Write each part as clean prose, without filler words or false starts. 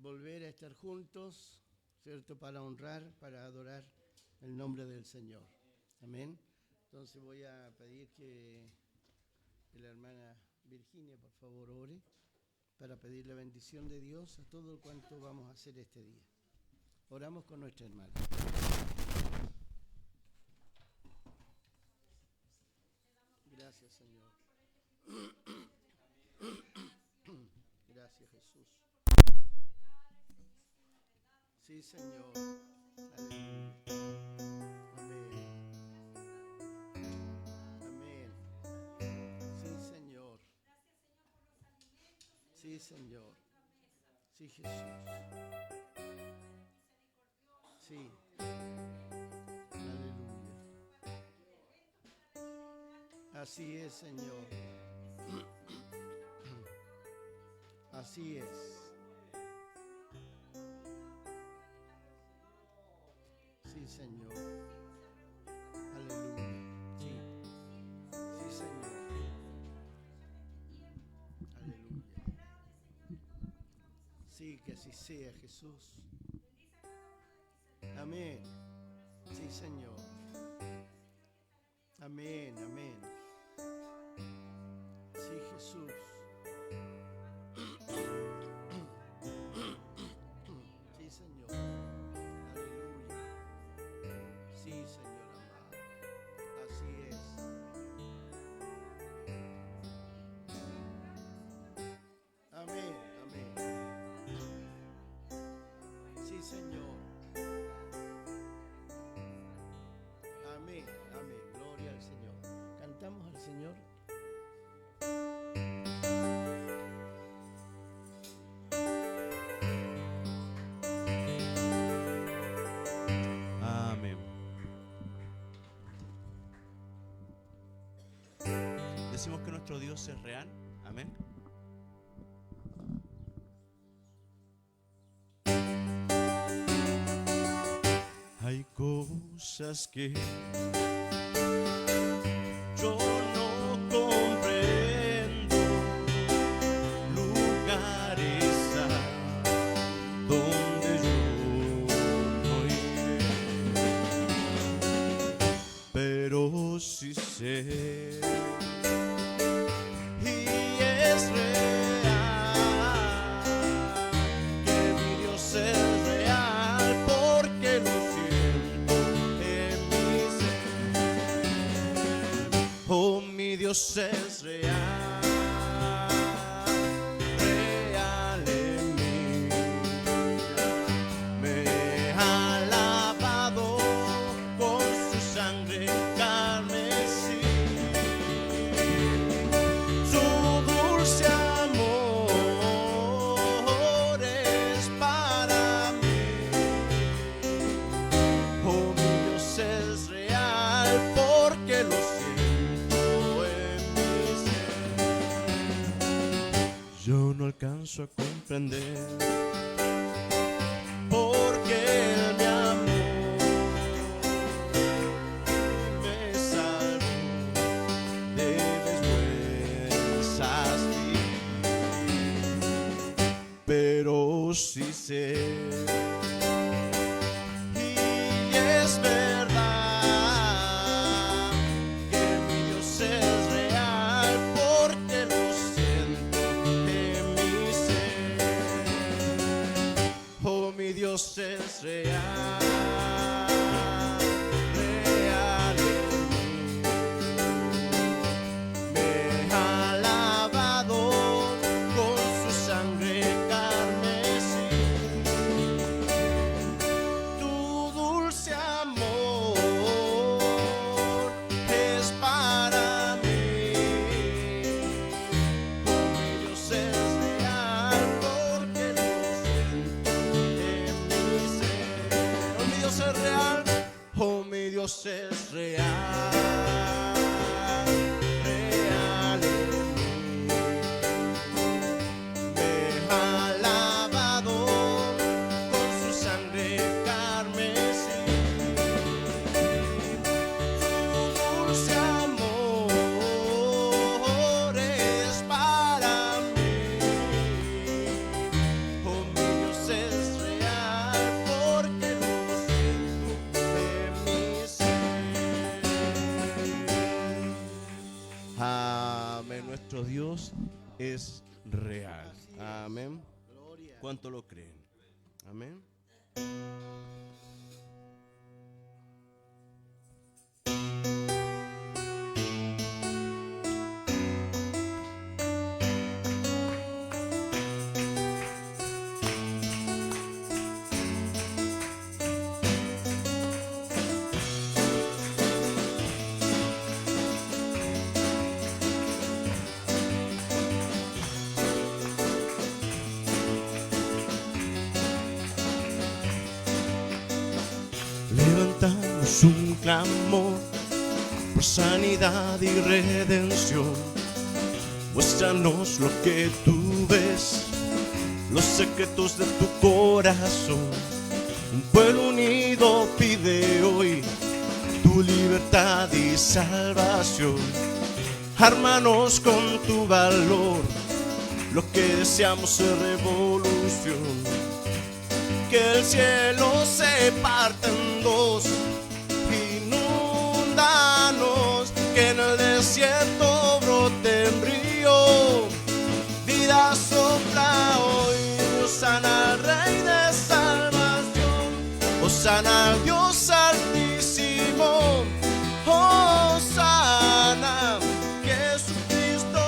volver a estar juntos, ¿cierto? Para honrar, para adorar el nombre del Señor. Amén. Entonces voy a pedir que la hermana Virginia, por favor, ore para pedir la bendición de Dios a todo cuanto vamos a hacer este día. Oramos con nuestra hermana. Gracias, Señor. Gracias, Jesús. Sí, Señor. Aleluya. Amén. Amén. Sí, Señor. Sí, Señor. Sí, Jesús. Sí. Aleluya. Así es, Señor. Así es. Sí, Señor. Aleluya. Sí. Sí, Señor. Aleluya. Sí, que así sea, Jesús. Amén. Sí, Señor. Amén, amén. Sí, Jesús. Sí, Señor. Aleluya. Sí, Señor amado. Así es. Amén, amén. Sí, Señor. Amén, amén. Gloria al Señor. Cantamos al Señor. Amén. Decimos que nuestro Dios es real. Amén. Hay cosas que yo no comprendo, lugares a donde yo no iré, pero sí sé, y es real, que mi Dios es real, porque lo siento en mi ser. Oh, mi Dios es real, real en mí. Me ha lavado con su sangre carmesí. Su dulce amor es para mí. Oh, mi Dios es real, porque lo siento en mi ser. Yo no alcanzo a comprender porque Él me amó, me salvó de vergüenzas vi, pero sí sé, y es verdad, que mi Dios es real, porque lo siento en mi ser. Oh, mi Dios es real, real en mí. Me ha lavado con su sangre carmesí. Tu dulce amor es para mí. Oh, mi Dios es real, porque lo siento en mi ser. Oh, mi Dios es real. Oh, mi Dios es real, real en mí. Me ha lavado con su sangre carmesí. Su dulce amor es para mí. Oh, mi Dios es nuestro Dios es real. Amén. Gloria. ¿Cuánto lo creen? Amén. Levantamos un clamor por sanidad y redención. Muéstranos lo que tú ves, los secretos de tu corazón. Un pueblo unido pide hoy tu libertad y salvación. Ármanos con tu valor, lo que deseamos es revolución. Que el cielo se parta en dos, inúndanos, que en el desierto brote en río, vida sopla hoy. Hosana al Rey de salvación, hosana al Dios altísimo, hosana, Jesucristo,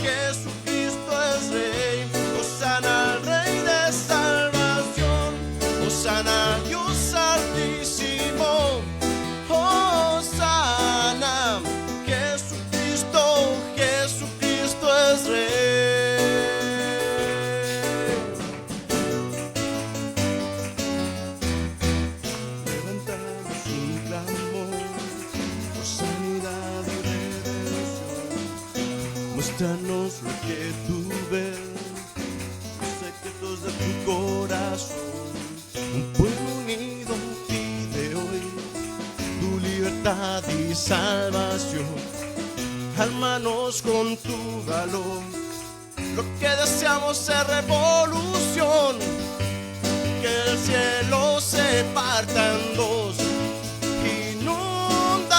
Jesucristo es Rey, hosana al Rey de salvación, hosana al Dios altísimo, hosana, Jesucristo, Jesucristo es Rey. Levantamos un clamor por sanidad y redención. Muéstranos lo que tú ves, los secretos de tu corazón. Un pueblo unido pide hoy tu libertad y salvación. Ármanos con tu valor, lo que deseamos es revolución. Que el cielo se parta en dos, inúndanos,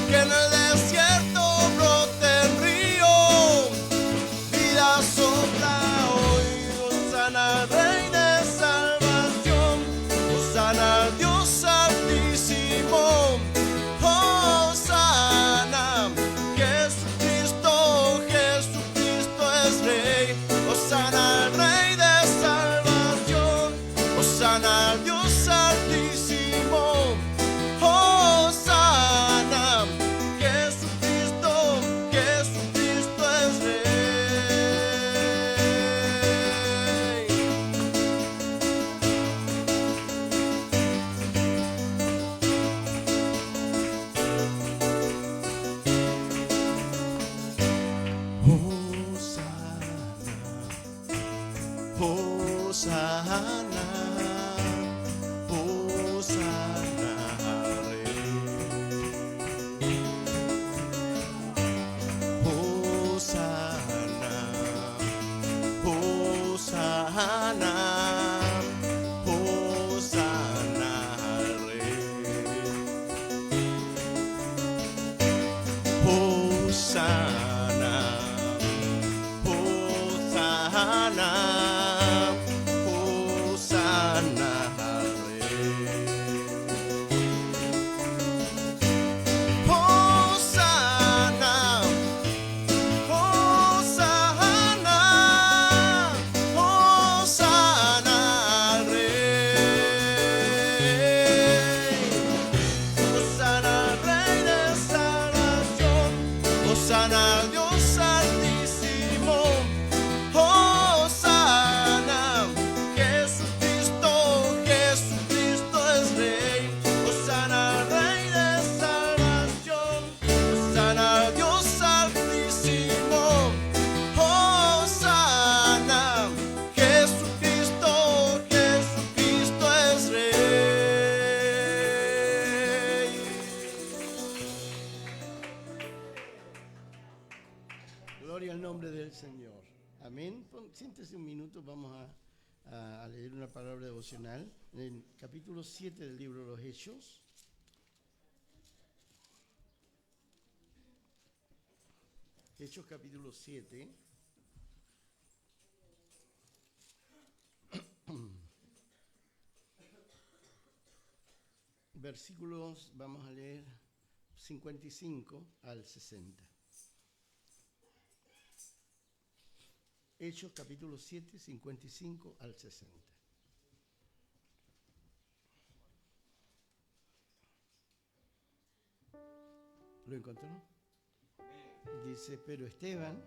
que en el desierto brote el río, vida sopla hoy. Hosana al Rey de salvación, hosana al Dios altísimo, hosana, Jesucristo, Jesucristo es Rey, hosana al Rey de salvación, hosana al Dios altísimo, hosana, Jesucristo, Jesucristo es Rey. Hosana, Hosana, Rey. Hosana, Hosana, Hosana, Rey. Hosana, Hosana, Hosana al Rey. Hosana, Hosana, Hosana al Rey. Hosana al Rey de salvación, hosana al Dios altísimo, hosana, Jesucristo, Jesucristo es Rey, hosana al Rey de salvación, hosana al Dios altísimo, hosana, Jesucristo, Jesucristo es Rey. Gloria al nombre del Señor. Amén. Siéntese un minuto, vamos a leer una palabra devocional en el capítulo 7 del libro de los Hechos. Hechos capítulo 7. Versículos, vamos a leer 55 al 60. Hechos capítulo 7, 55 al 60. ¿Lo encontró? Dice, pero Esteban,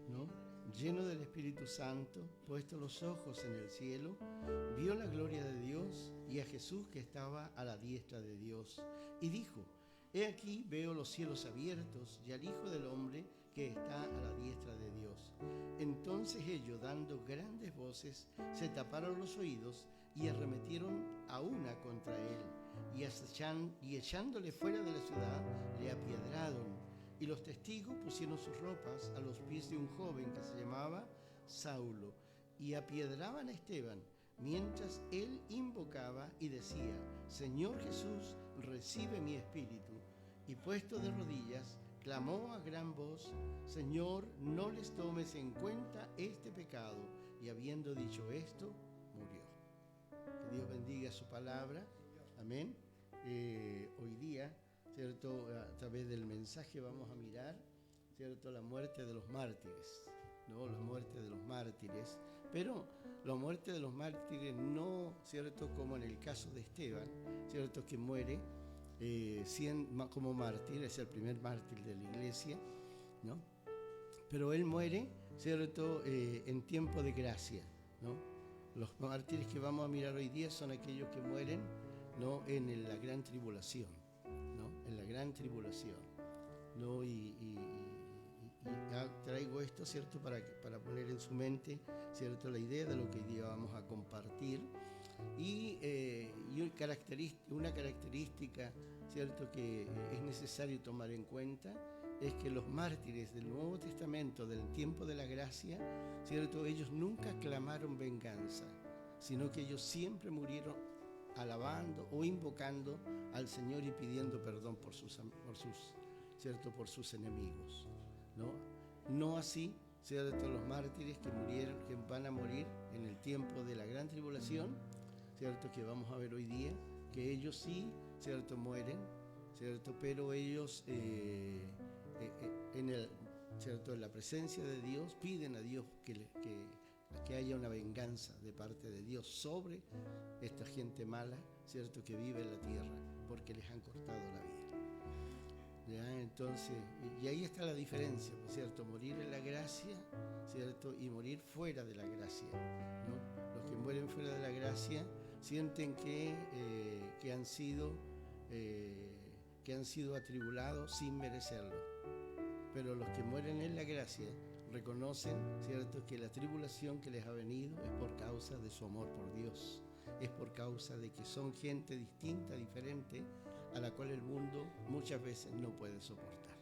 ¿no?, lleno del Espíritu Santo, puesto los ojos en el cielo, vio la gloria de Dios y a Jesús que estaba a la diestra de Dios, y dijo, he aquí veo los cielos abiertos y al Hijo del Hombre que está a la diestra de Dios. Entonces ellos, dando grandes voces, se taparon los oídos y arremetieron a una contra él, y echándole fuera de la ciudad, le apiedraron. Y los testigos pusieron sus ropas a los pies de un joven que se llamaba Saulo, y apiedraban a Esteban, mientras él invocaba y decía, Señor Jesús, recibe mi espíritu. Y puesto de rodillas, clamó a gran voz, Señor, no les tomes en cuenta este pecado. Y habiendo dicho esto, murió. Que Dios bendiga su palabra. Amén. Hoy día, ¿cierto?, a través del mensaje vamos a mirar, ¿cierto?, la muerte de los mártires, ¿no? La muerte de los mártires, pero la muerte de los mártires no, ¿cierto?, como en el caso de Esteban, ¿cierto?, que muere como mártir, es el primer mártir de la iglesia, ¿no? Pero él muere, ¿cierto?, en tiempo de gracia, ¿no? Los mártires que vamos a mirar hoy día son aquellos que mueren, ¿no?, en la gran tribulación, ¿no? En la gran tribulación, ¿no? Y traigo esto, ¿cierto?, para poner en su mente, ¿cierto?, la idea de lo que hoy día vamos a compartir. Y una característica, ¿cierto?, que es necesario tomar en cuenta es que los mártires del Nuevo Testamento, del tiempo de la gracia, ¿cierto?, ellos nunca clamaron venganza, sino que ellos siempre murieron alabando o invocando al Señor y pidiendo perdón por sus enemigos, ¿no? No así, ¿cierto?, los mártires que van a morir en el tiempo de la gran tribulación, ¿cierto?, que vamos a ver hoy día, que ellos sí, ¿cierto?, mueren, ¿cierto?, pero ellos ¿cierto?, en la presencia de Dios piden a Dios que haya una venganza de parte de Dios sobre esta gente mala, ¿cierto?, que vive en la tierra, porque les han cortado la vida. ¿Ya? Entonces, y ahí está la diferencia, ¿cierto?, morir en la gracia, ¿cierto?, y morir fuera de la gracia, ¿no? Los que mueren fuera de la gracia sienten que han sido atribulados sin merecerlo, pero los que mueren en la gracia reconocen, ¿cierto?, que la tribulación que les ha venido es por causa de su amor por Dios, es por causa de que son gente distinta, diferente, a la cual el mundo muchas veces no puede soportar.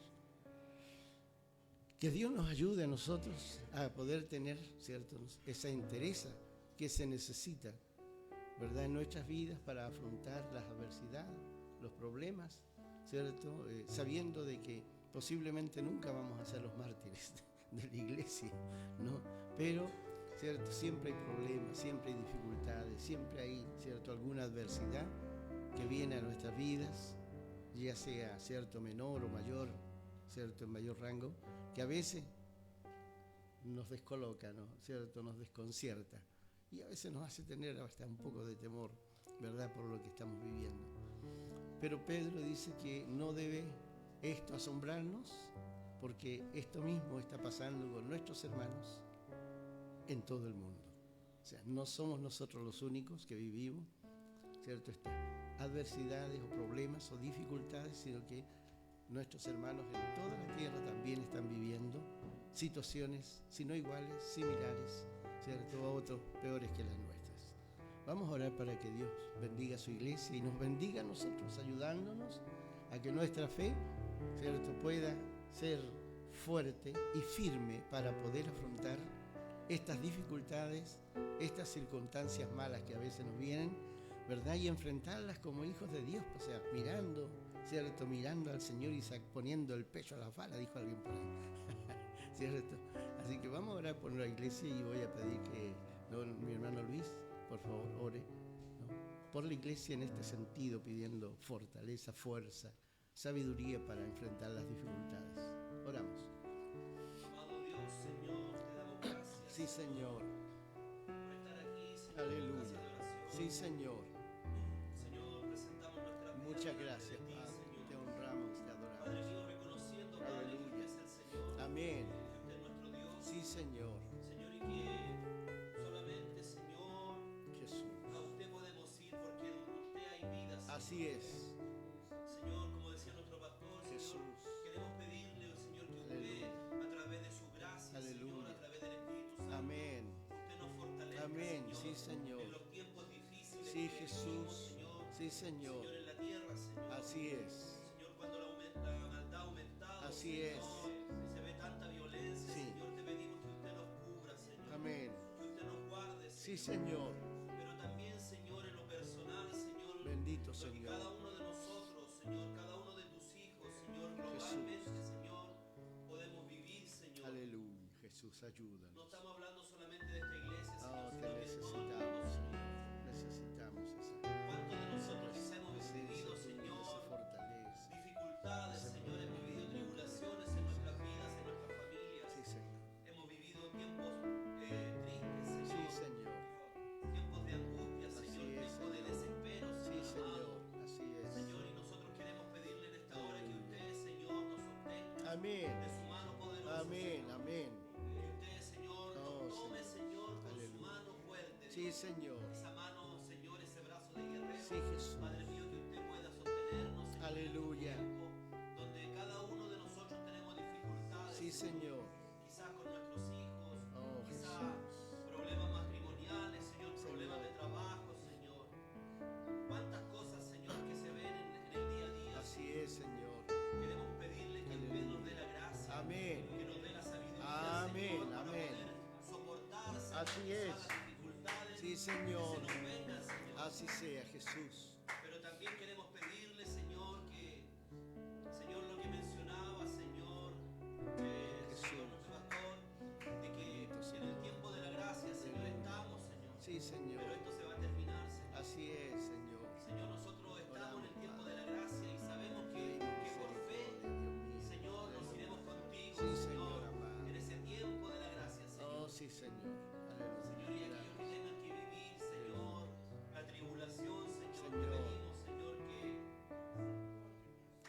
Que Dios nos ayude a nosotros a poder tener, ¿cierto?, esa entereza que se necesita, ¿verdad?, en nuestras vidas para afrontar las adversidades, los problemas, ¿cierto?, sabiendo de que posiblemente nunca vamos a ser los mártires de la iglesia, ¿no? Pero, ¿cierto?, siempre hay problemas, siempre hay dificultades, siempre hay, ¿cierto?, alguna adversidad que viene a nuestras vidas, ya sea, ¿cierto?, menor o mayor, ¿cierto?, en mayor rango, que a veces nos descoloca, ¿no?, ¿cierto?, nos desconcierta y a veces nos hace tener hasta un poco de temor, ¿verdad?, por lo que estamos viviendo. Pero Pedro dice que no debe esto asombrarnos, porque esto mismo está pasando con nuestros hermanos en todo el mundo. O sea, no somos nosotros los únicos que vivimos, ¿cierto?, estas adversidades o problemas o dificultades, sino que nuestros hermanos en toda la tierra también están viviendo situaciones, si no iguales, similares, ¿cierto?, a otros peores que las nuestras. Vamos a orar para que Dios bendiga a su iglesia y nos bendiga a nosotros, ayudándonos a que nuestra fe, ¿cierto?, pueda ser fuerte y firme para poder afrontar estas dificultades, estas circunstancias malas que a veces nos vienen, ¿verdad?, y enfrentarlas como hijos de Dios, o sea, mirando ¿cierto? Mirando al Señor y poniendo el pecho a la bala, dijo alguien por ahí. ¿Cierto? Así que vamos a orar por la iglesia y voy a pedir que mi hermano Luis, por favor, ore, ¿no? Por la iglesia en este sentido, pidiendo fortaleza, fuerza, sabiduría para enfrentar las dificultades. Oramos. Amado Dios, Señor, te damos gracias. Sí, Señor. Por estar aquí, Señor, Aleluya. en casa de oración. Sí, Señor. Señor, presentamos nuestra vida Muchas delante gracias, de ti, Padre. Señor. Te honramos, te Padre adoramos. mío, reconociendo, Padre, que Aleluya. usted es el Señor, Amén. que usted es nuestro Dios, Sí, Señor. Señor, y que solamente, Señor, Jesús. a usted podemos ir porque en usted hay vida, Señor. Así es. Señor, como decía nuestro pastor, Señor, Jesús. queremos pedirle, Señor, que usted, Aleluya. a través de su gracia, Señor, Aleluya. a través del Espíritu Santo, Amén. usted nos fortalezca, Amén. Señor, Sí, Señor. en los tiempos difíciles Sí, que Jesús. vivimos, Señor. Sí, Señor. Señor, en la tierra, Señor. Así es. Señor, cuando la maldad ha aumentado, Así Señor, es. se ve tanta violencia, Sí. Señor, te pedimos que usted nos cubra, Señor. Amén. Que usted nos guarde, Sí, Señor. Señor. Pero también, Señor, en lo personal, Señor, Bendito lo que Señor. cada uno de nosotros, Señor, cada uno de tus hijos, Señor, globalmente, Señor, podemos vivir, Señor. Aleluya. Jesús, No ayúdanos. estamos hablando solamente de esta iglesia, Señor, Oh, te sino que todo el necesitamos, mundo, Señor. Señor. Necesitamos esa ¿Cuántos de nosotros quizá hemos presencia vivido, tuya, Señor, esa fortaleza. dificultades, Señor, hemos vivido tribulaciones en nuestras vidas, en nuestras familias? Sí, Señor. Hemos vivido tiempos tristes, Sí, Señor, Señor. tiempos de angustia, Así Señor, es, tiempos de Señor. desespero, Sí, Señor Señor. amado. Así es. Señor, y nosotros queremos pedirle en esta hora que usted, Señor, nos sostenga Amén. de su mano poderosa, Amén. Señor. Amén. Que usted, Señor, Oh, nos tome, Señor. Señor, con su Aleluya. mano fuerte. Sí, Señor. Esa mano, Señor, ese brazo de guerrero. Sí, Jesús. Padre mío, que usted pueda sostenernos, Señor, Aleluya. en este tiempo donde cada uno de nosotros tenemos dificultades. Sí, Señor. Quizás con nuestros hijos, Oh, quizás Jesús. problemas matrimoniales, Señor, problemas Señor. de trabajo, Señor. Cuántas cosas, Señor, que se ven en el día a día. Así es, Señor. Queremos pedirle que usted nos dé la gracia, Amén. que nos dé la sabiduría, Amén, Señor, para amén. poder soportar, Señor, Así quizás es. las dificultades Sí, que Señor. se nos vengan, Señor. Así sea, Jesús. Pero también queremos pedirle, Señor, que, Señor, lo que mencionaba, Señor, Señor, nuestro pastor, de que en el tiempo de la gracia, Señor, estamos, Señor. Sí, Señor. Pero esto se va a terminar, Señor. Así es, Señor. Señor, nosotros estamos en el tiempo de la Padre. gracia y sabemos que por fe, Señor, nos iremos contigo, Sí, Señor, Señor amado. en ese tiempo de la gracia, Oh, Señor. sí, Señor. Señor, y Aleluya. aquellos que tengan que vivir, Señor, la tribulación, Señor, te Señor. pedimos, Señor,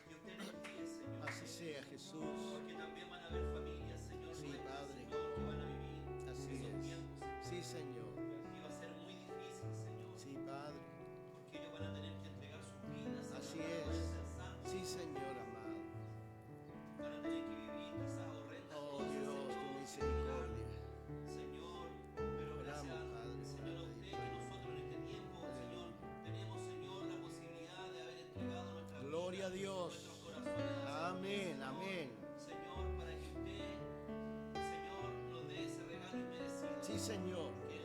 que usted nos guíe, Señor. Así sea, Jesús. Porque también van a haber familias, Señor, Sí, nuestras, Padre. Señor, que van a vivir Así esos es. tiempos, Señor. Sí, Señor. Y va a ser muy difícil, Señor, Sí, Padre. porque ellos van a tener que entregar sus vidas, Señor, Así para es. poder ser salvos. Sí, Señor amado. Van a tener que vivir quizás horrendas Oh, cosas, Dios, tu Señor, misericordia. Señor, pero Oramos, gracias, Padre, Señor, a por usted la que nosotros en este tiempo, Señor, tenemos, Señor, la posibilidad de haber entregado nuestra Gloria a vida, Dios. nuestros corazones a Amén, Señor, amén. Señor, para que usted, Señor, nos dé ese regalo inmerecido, Sí, Señor. que es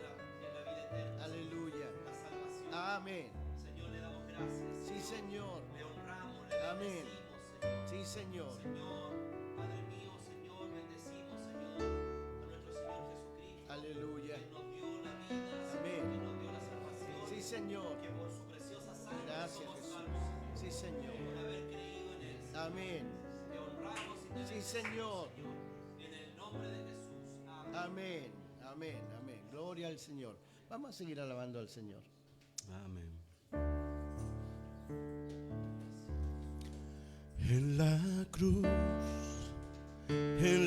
la vida eterna, Aleluya. la salvación. Amén. Señor, le damos gracias. Sí, Señor. Le honramos, le Amén. bendecimos, Señor. Sí, Señor. Señor, Padre mío, Señor, bendecimos, Señor, a nuestro Señor Jesucristo. Aleluya. Que nos dio la vida, Señor, Amén. que nos dio la salvación. Sí, Señor. Que por su preciosa sangre Gracias, somos Jesús. salvos, Señor. Sí, Señor. Por haber creído en Él. Amén. Te honramos y te Sí, bendecimos, Señor. En el nombre de Jesús. Amén. Amén. Amén. Amén. Gloria al Señor. Vamos a seguir alabando al Señor. Amén. En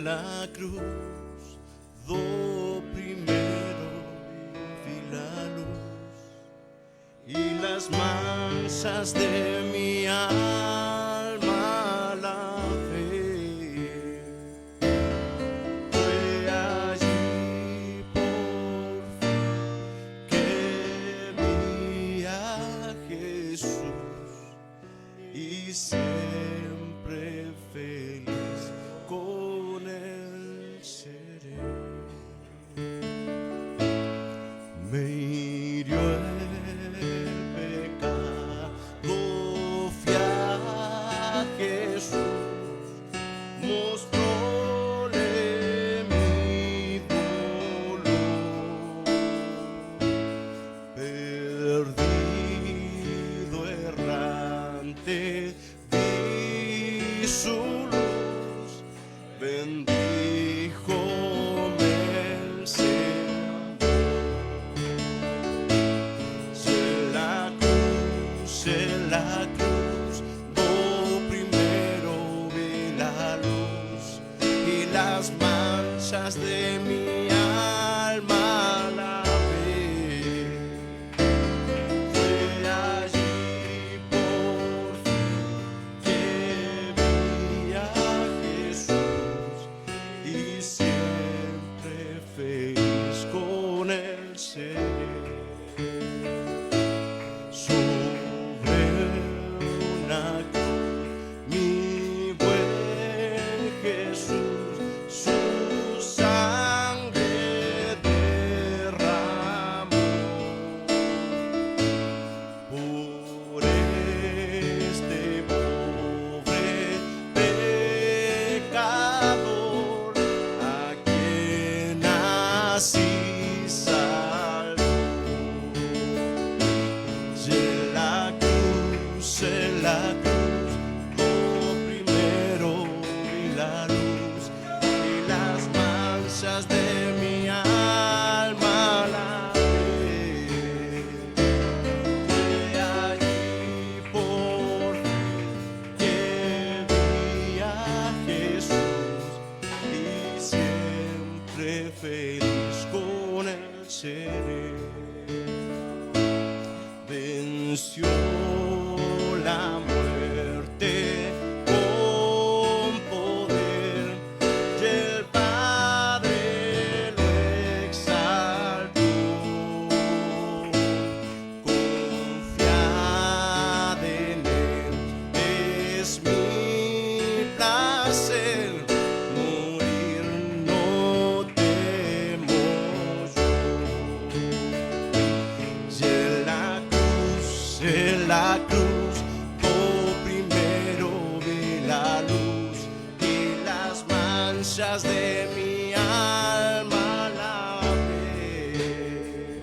la cruz, do primero vi la luz y las manchas de mi alma la fe. Fue allí por fin que vi a Jesús y siempre feliz con él seré. Me hirió el pecado su luz, bendíjome el Señor. En la cruz, yo primero vi la luz y las manchas de mi alma la vi. Fue allí por fin que vi a Jesús y siempre feliz con él seré. Mi buen Jesús, su sangre derramó por este pobre pecador, a quien así salvó. Y en la cruz, yo primero vi la luz y las manchas de mi alma la vi. Fue allí por fin que vi a Jesús y siempre feliz con él seré. Venció la muerte con poder y el Padre lo exaltó. Confiad en él, es mi placer, morir no temo yo. Y en la cruz, yo primero vi la luz y las manchas de mi alma la vi.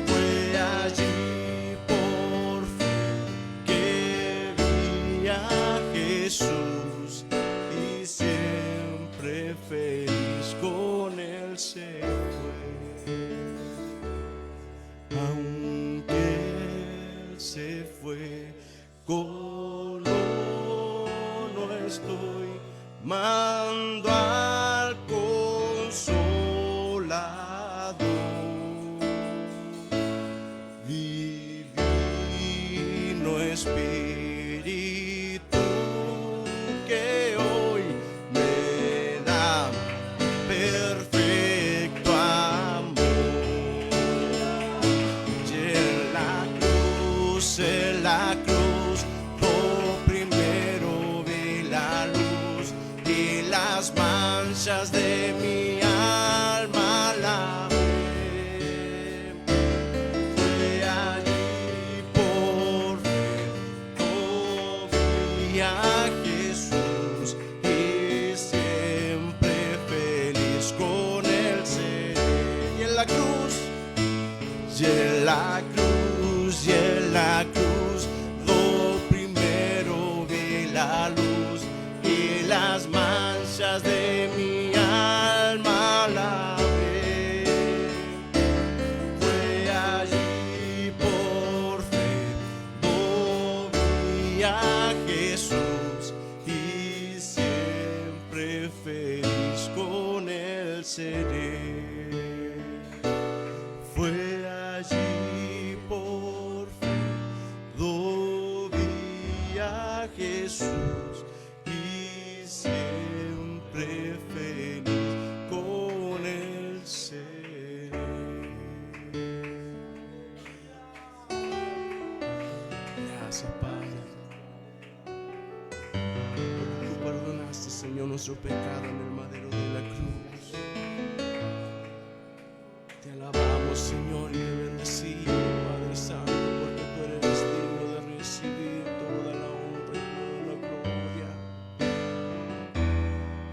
Fue allí por fin que vi a Jesús y siempre feliz con él se fue. Aunque se fue, no estoy, mando al Consolador, divino Espíritu que hoy me da perfecto amor. Y en la cruz, yo primero vi la luz y las manchas de mi alma la vi. Fue allí por fin yo vi a Jesús y siempre feliz con él seré. Y en la cruz, y en la cruz, y en la cruz, yo primero vi la luz y las manchas de mi alma la vi. Fue allí por fin yo vi a Jesús y siempre feliz con él seré. Fue allí por fin yo vi a Jesús y siempre feliz con él seré. Gracias, Padre. Tú perdonaste, Señor, nuestro pecado en el madero de la cruz. Te alabamos, Señor, y te bendecimos, Padre Santo, porque tú eres digno de recibir toda la honra y toda la gloria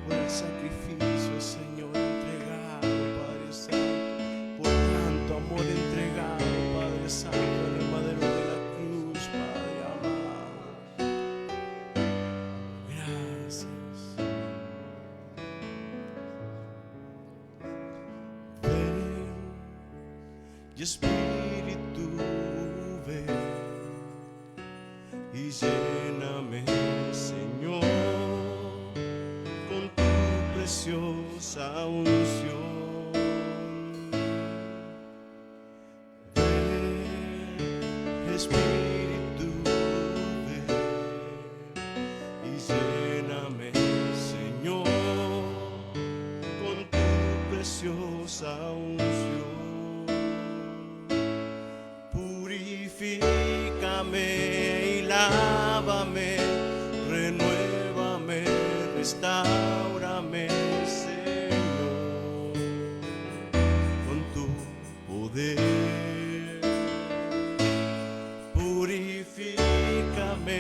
por el sacrificio, Señor, entregado, Padre Santo, por tanto amor entregado, Padre Santo, en el madero de la cruz, Padre amado. Gracias. y Espíritu ven y lléname, Señor, con tu preciosa unción. Ven, Espíritu ven y lléname, Señor, con tu preciosa unción. Purifícame y lávame, renuévame, restáurame, Señor, con tu poder. Purifícame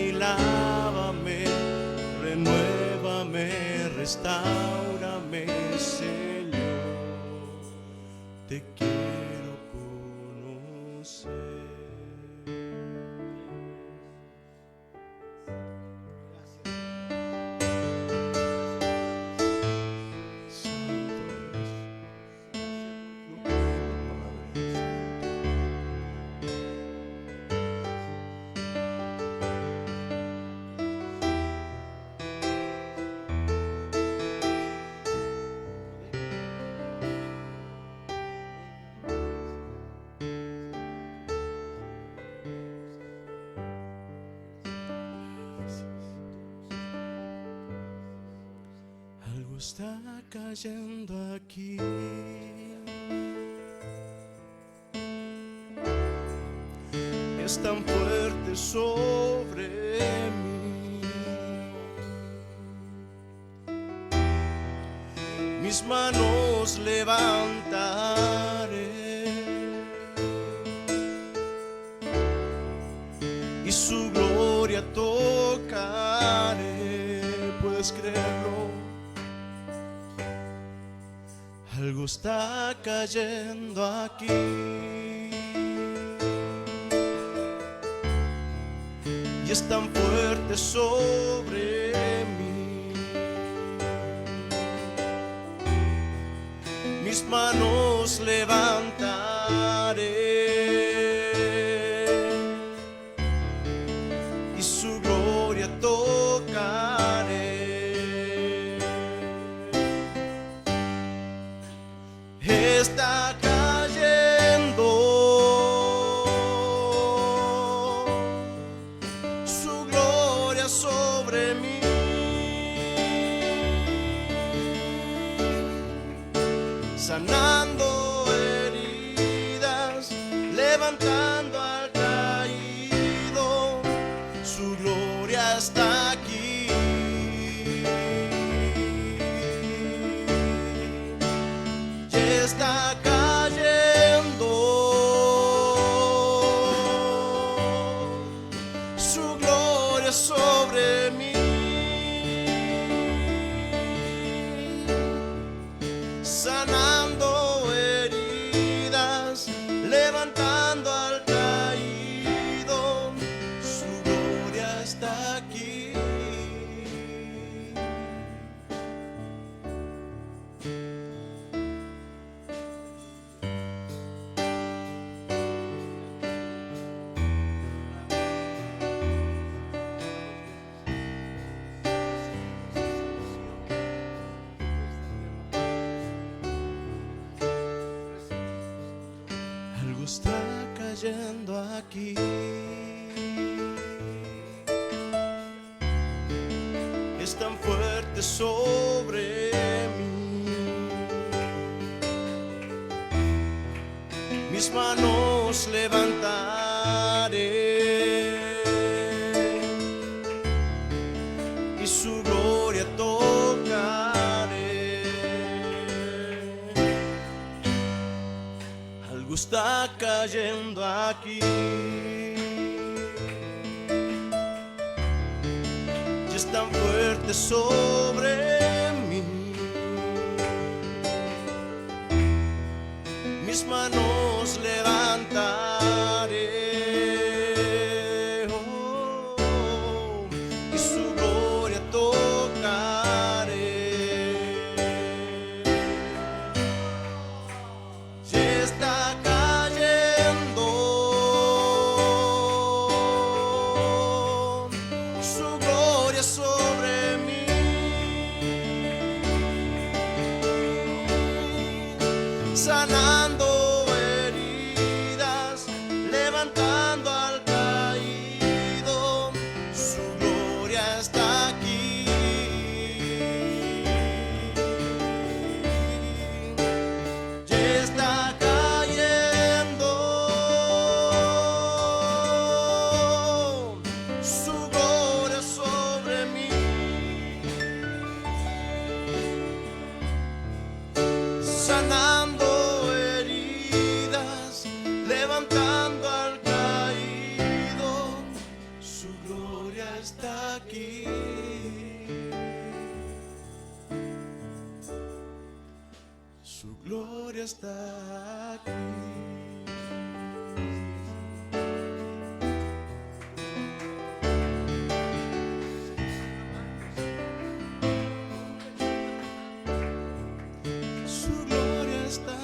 y lávame, renuévame, restáurame, Señor, te quiero conocer. Algo está cayendo aquí. Es tan fuerte sobre mí. Mis manos levantaré y su gloria tocaré. ¿Puedes creerlo? Algo está cayendo aquí. Y es tan fuerte sobre mí. Mis manos levantaré y su gloria tocaré. Está cayendo su gloria sobre mí, sanando heridas, levantando al caído. Su gloria está aquí. Está cayendo su gloria sobre mí, sanando heridas, levantando al caído. Su gloria está aquí. Algo está cayendo aquí. Es tan fuerte sobre mí. Mis manos levantaré y su gloria tocaré. Algo está cayendo aquí. Y es tan fuerte sobre mí. Mis manos levantaré, y su gloria tocaré. Y está acá. sanando heridas, levantando al caído, su gloria está aquí. Ya está cayendo su gloria sobre mí, sanando heridas, levantando al caído, su gloria está aquí. Su gloria está aquí. Su gloria está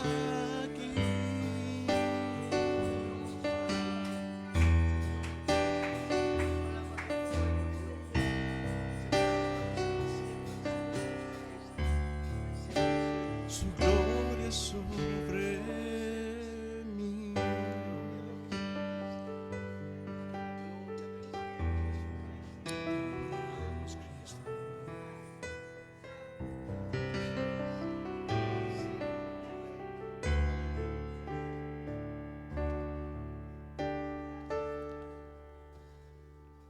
aquí. Su gloria sobre mí.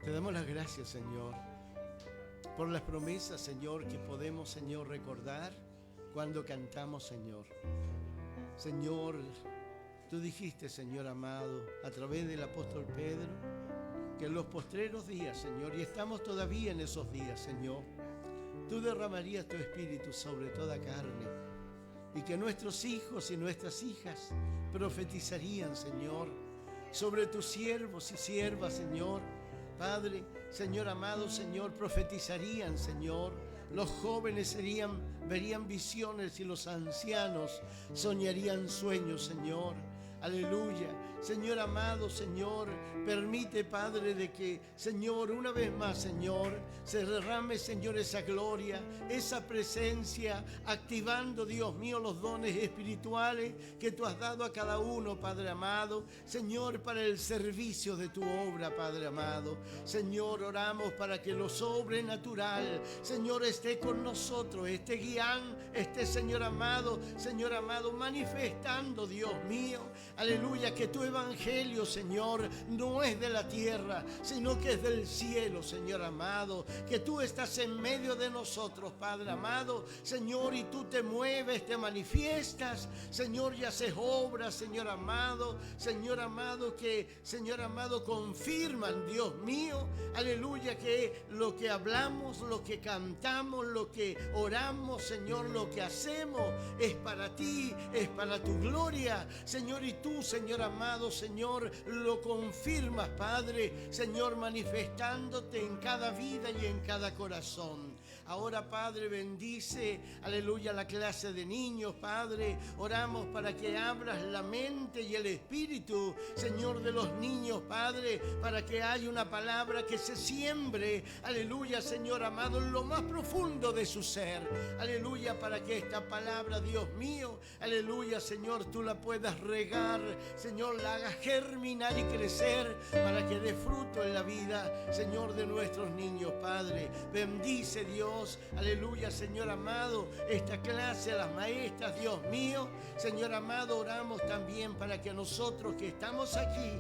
Te damos las gracias, Señor, por las promesas, Señor, que podemos, Señor, recordar cuando cantamos, Señor. Señor, tú dijiste, Señor amado, a través del apóstol Pedro, que en los postreros días, Señor, y estamos todavía en esos días, Señor, tú derramarías tu espíritu sobre toda carne, y que nuestros hijos y nuestras hijas profetizarían, Señor, sobre tus siervos y siervas, Señor. Padre, Señor amado, Señor, profetizarían, Señor. Los jóvenes verían visiones y los ancianos soñarían sueños, Señor. Aleluya. Señor amado, Señor, permite, Padre, de que, Señor, una vez más, Señor, se derrame, Señor, esa gloria, esa presencia, activando, Dios mío, los dones espirituales que tú has dado a cada uno, Padre amado. Señor, para el servicio de tu obra, Padre amado. Señor, oramos para que lo sobrenatural, Señor, esté con nosotros, esté guiando, esté, Señor amado, manifestando, Dios mío. Aleluya, que tu evangelio, Señor, no es de la tierra, sino que es del cielo, Señor amado. Que tú estás en medio de nosotros, Padre amado, Señor, y tú te mueves, te manifiestas, Señor, y haces obras, Señor amado, que, Señor amado, confirman, Dios mío, aleluya, que lo que hablamos, lo que cantamos, lo que oramos, Señor, lo que hacemos es para ti, es para tu gloria, Señor, y tú, Señor amado, Señor, lo confirmas, Padre, Señor, manifestándote en cada vida y en cada corazón. Ahora, Padre, bendice, aleluya, la clase de niños, Padre. Oramos para que abras la mente y el espíritu, Señor, de los niños, Padre, para que haya una palabra que se siembre, aleluya, Señor amado, en lo más profundo de su ser. Aleluya, para que esta palabra, Dios mío, aleluya, Señor, tú la puedas regar, Señor, la hagas germinar y crecer para que dé fruto en la vida, Señor, de nuestros niños, Padre. Bendice, Dios, aleluya, Señor amado, esta clase a las maestras, Dios mío. Señor amado, oramos también para que nosotros que estamos aquí,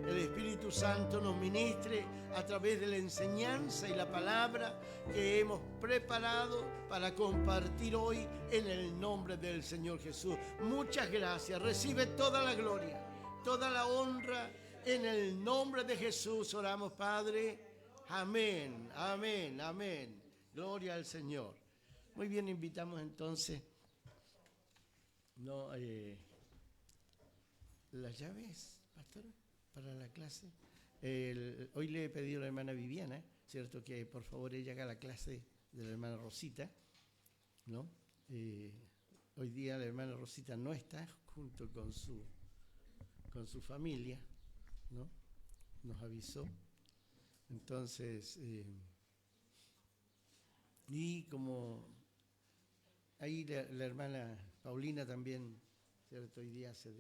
el Espíritu Santo nos ministre a través de la enseñanza y la palabra que hemos preparado para compartir hoy en el nombre del Señor Jesús. Muchas gracias. Recibe toda la gloria, toda la honra. En el nombre de Jesús oramos, Padre. Amén, amén, amén. Gloria al Señor. Muy bien, invitamos entonces las llaves, pastor, para la clase. Hoy le he pedido a la hermana Viviana, ¿cierto? Que por favor ella haga la clase de la hermana Rosita, ¿no? Hoy día la hermana Rosita no está junto con su familia, ¿no? Nos avisó. Entonces, y como ahí la hermana Paulina también ¿cierto? Hoy día hace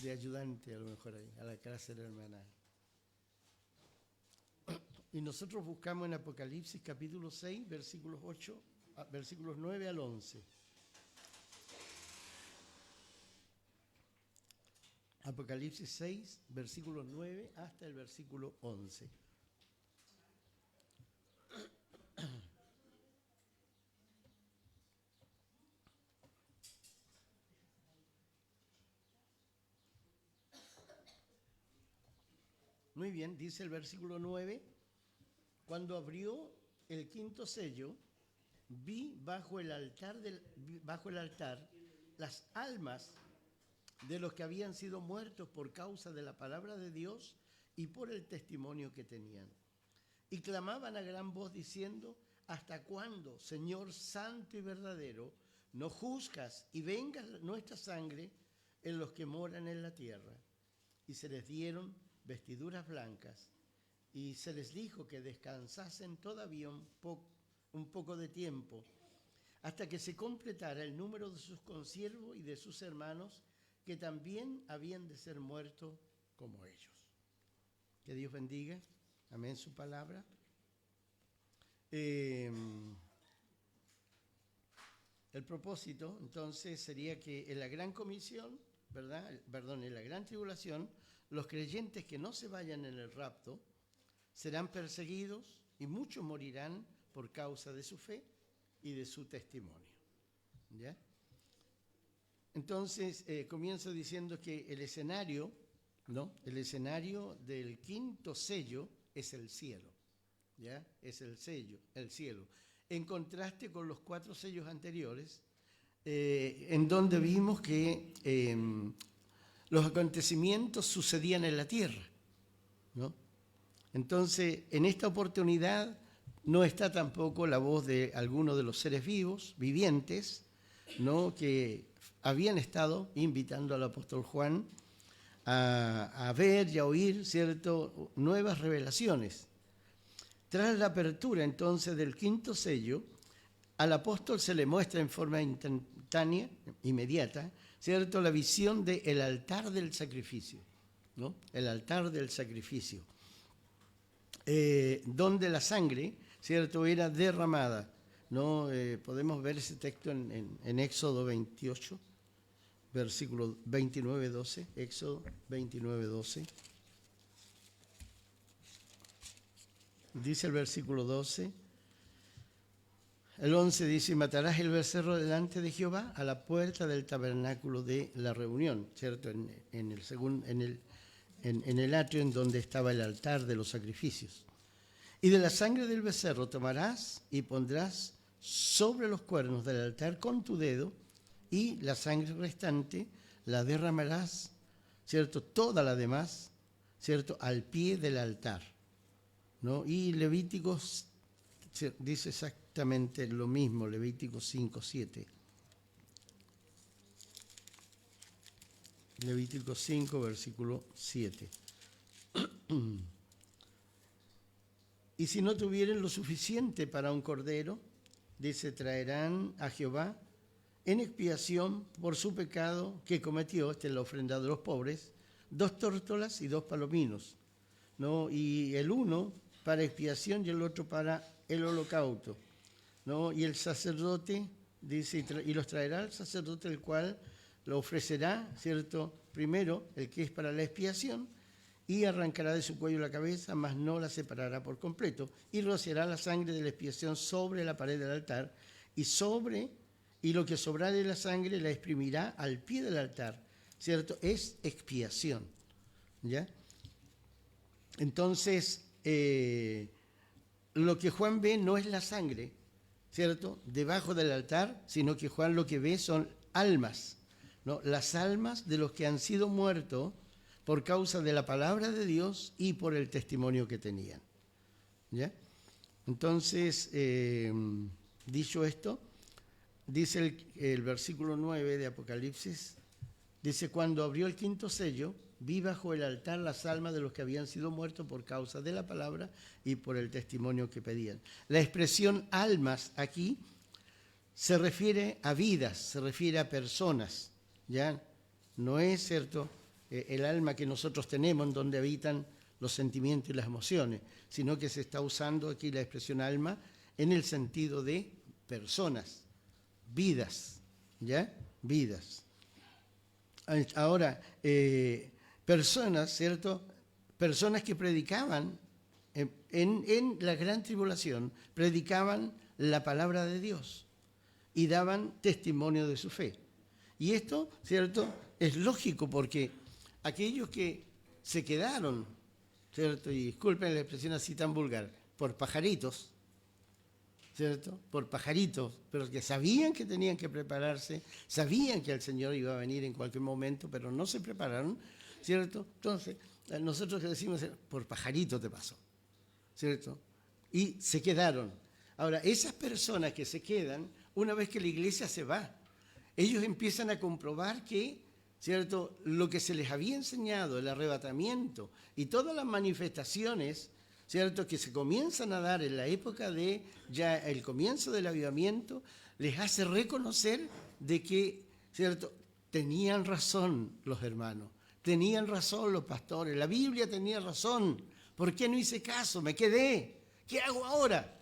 de ayudante a lo mejor ahí, a la clase de la hermana. Y nosotros buscamos en Apocalipsis capítulo 6, versículos 9 al 11. Apocalipsis 6, versículos 9 hasta el versículo 11. Muy bien, dice el versículo 9, cuando abrió el quinto sello, vi bajo el altar las almas de los que habían sido muertos por causa de la palabra de Dios y por el testimonio que tenían. Y clamaban a gran voz diciendo, ¿hasta cuándo, Señor santo y verdadero, no juzgas y vengas nuestra sangre en los que moran en la tierra? Y se les dieron vestiduras blancas, y se les dijo que descansasen todavía un poco de tiempo, hasta que se completara el número de sus consiervos y de sus hermanos, que también habían de ser muertos como ellos. Que Dios bendiga, amén, su palabra. El propósito, entonces, sería que en la gran comisión, en la gran tribulación, los creyentes que no se vayan en el rapto serán perseguidos y muchos morirán por causa de su fe y de su testimonio. ¿Ya? Entonces, comienzo diciendo que el escenario del quinto sello es el cielo. ¿Ya? Es el cielo. En contraste con los 4 sellos anteriores, en donde vimos que los acontecimientos sucedían en la tierra, ¿no? Entonces, en esta oportunidad no está tampoco la voz de algunos de los seres vivientes, ¿no? Que habían estado invitando al apóstol Juan a ver y a oír, ¿cierto?, nuevas revelaciones. Tras la apertura entonces del quinto sello, al apóstol se le muestra en forma instantánea, inmediata, ¿cierto?, la visión del altar del sacrificio, ¿no? El altar del sacrificio, donde la sangre, ¿cierto?, era derramada, ¿no? Podemos ver ese texto en Éxodo 28, versículo 29-12, Éxodo 29-12. Dice el versículo 12, el 11 dice, matarás el becerro delante de Jehová a la puerta del tabernáculo de la reunión, ¿cierto? En el atrio en donde estaba el altar de los sacrificios. Y de la sangre del becerro tomarás y pondrás sobre los cuernos del altar con tu dedo, y la sangre restante la derramarás, ¿cierto?, toda la demás, ¿cierto?, al pie del altar, ¿no? Y Levíticos dice exactamente lo mismo, Levíticos 5:7. Levíticos 5, versículo 7. Y si no tuvieren lo suficiente para un cordero, dice, traerán a Jehová en expiación por su pecado que cometió, esta es la ofrenda de los pobres, 2 tórtolas y 2 palominos, ¿no? Y el uno para expiación y el otro para el holocausto, ¿no? Y el sacerdote, dice, y los traerá el sacerdote, el cual lo ofrecerá, ¿cierto?, primero el que es para la expiación, y arrancará de su cuello la cabeza, mas no la separará por completo, y rociará la sangre de la expiación sobre la pared del altar, y lo que sobrare de la sangre la exprimirá al pie del altar, ¿cierto? Es expiación, ¿ya? Entonces, lo que Juan ve no es la sangre, ¿cierto?, debajo del altar, sino que Juan lo que ve son almas, ¿no? Las almas de los que han sido muertos por causa de la palabra de Dios y por el testimonio que tenían, ¿ya? Entonces, dicho esto, dice el versículo 9 de Apocalipsis, dice, cuando abrió el quinto sello, vi bajo el altar las almas de los que habían sido muertos por causa de la palabra y por el testimonio que pedían. La expresión almas aquí se refiere a vidas, se refiere a personas, ¿ya? No es, ¿cierto?, el alma que nosotros tenemos en donde habitan los sentimientos y las emociones, sino que se está usando aquí la expresión alma en el sentido de personas, vidas, ¿ya? Vidas. Ahora, personas, ¿cierto? Personas que predicaban en la gran tribulación, predicaban la palabra de Dios y daban testimonio de su fe. Y esto, ¿cierto?, es lógico porque aquellos que se quedaron, ¿cierto?, y disculpen la expresión así tan vulgar, por pajaritos, ¿cierto?, por pajaritos, pero que sabían que tenían que prepararse, sabían que el Señor iba a venir en cualquier momento, pero no se prepararon, ¿cierto? Entonces, nosotros que decimos, por pajarito te pasó, ¿cierto? Y se quedaron. Ahora, esas personas que se quedan, una vez que la iglesia se va, ellos empiezan a comprobar que, ¿cierto?, lo que se les había enseñado, el arrebatamiento y todas las manifestaciones, ¿cierto?, que se comienzan a dar en la época de ya el comienzo del avivamiento, les hace reconocer de que, ¿cierto?, tenían razón los hermanos, tenían razón los pastores, la Biblia tenía razón. ¿Por qué no hice caso? Me quedé. ¿Qué hago ahora?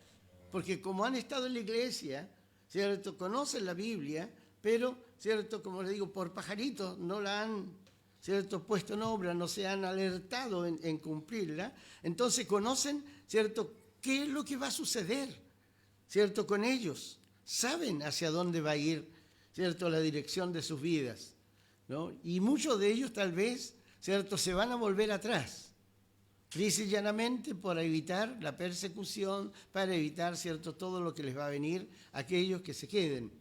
Porque como han estado en la iglesia, ¿cierto?, conocen la Biblia, pero, ¿cierto?, como les digo, por pajaritos no la han, ¿cierto?, puesto en obra, no se han alertado en cumplirla. Entonces conocen, ¿cierto?, qué es lo que va a suceder, ¿cierto?, con ellos. Saben hacia dónde va a ir, ¿cierto?, la dirección de sus vidas, ¿no? Y muchos de ellos tal vez, ¿cierto?, se van a volver atrás. Lisa y llanamente para evitar la persecución, para evitar, ¿cierto?, todo lo que les va a venir a aquellos que se queden,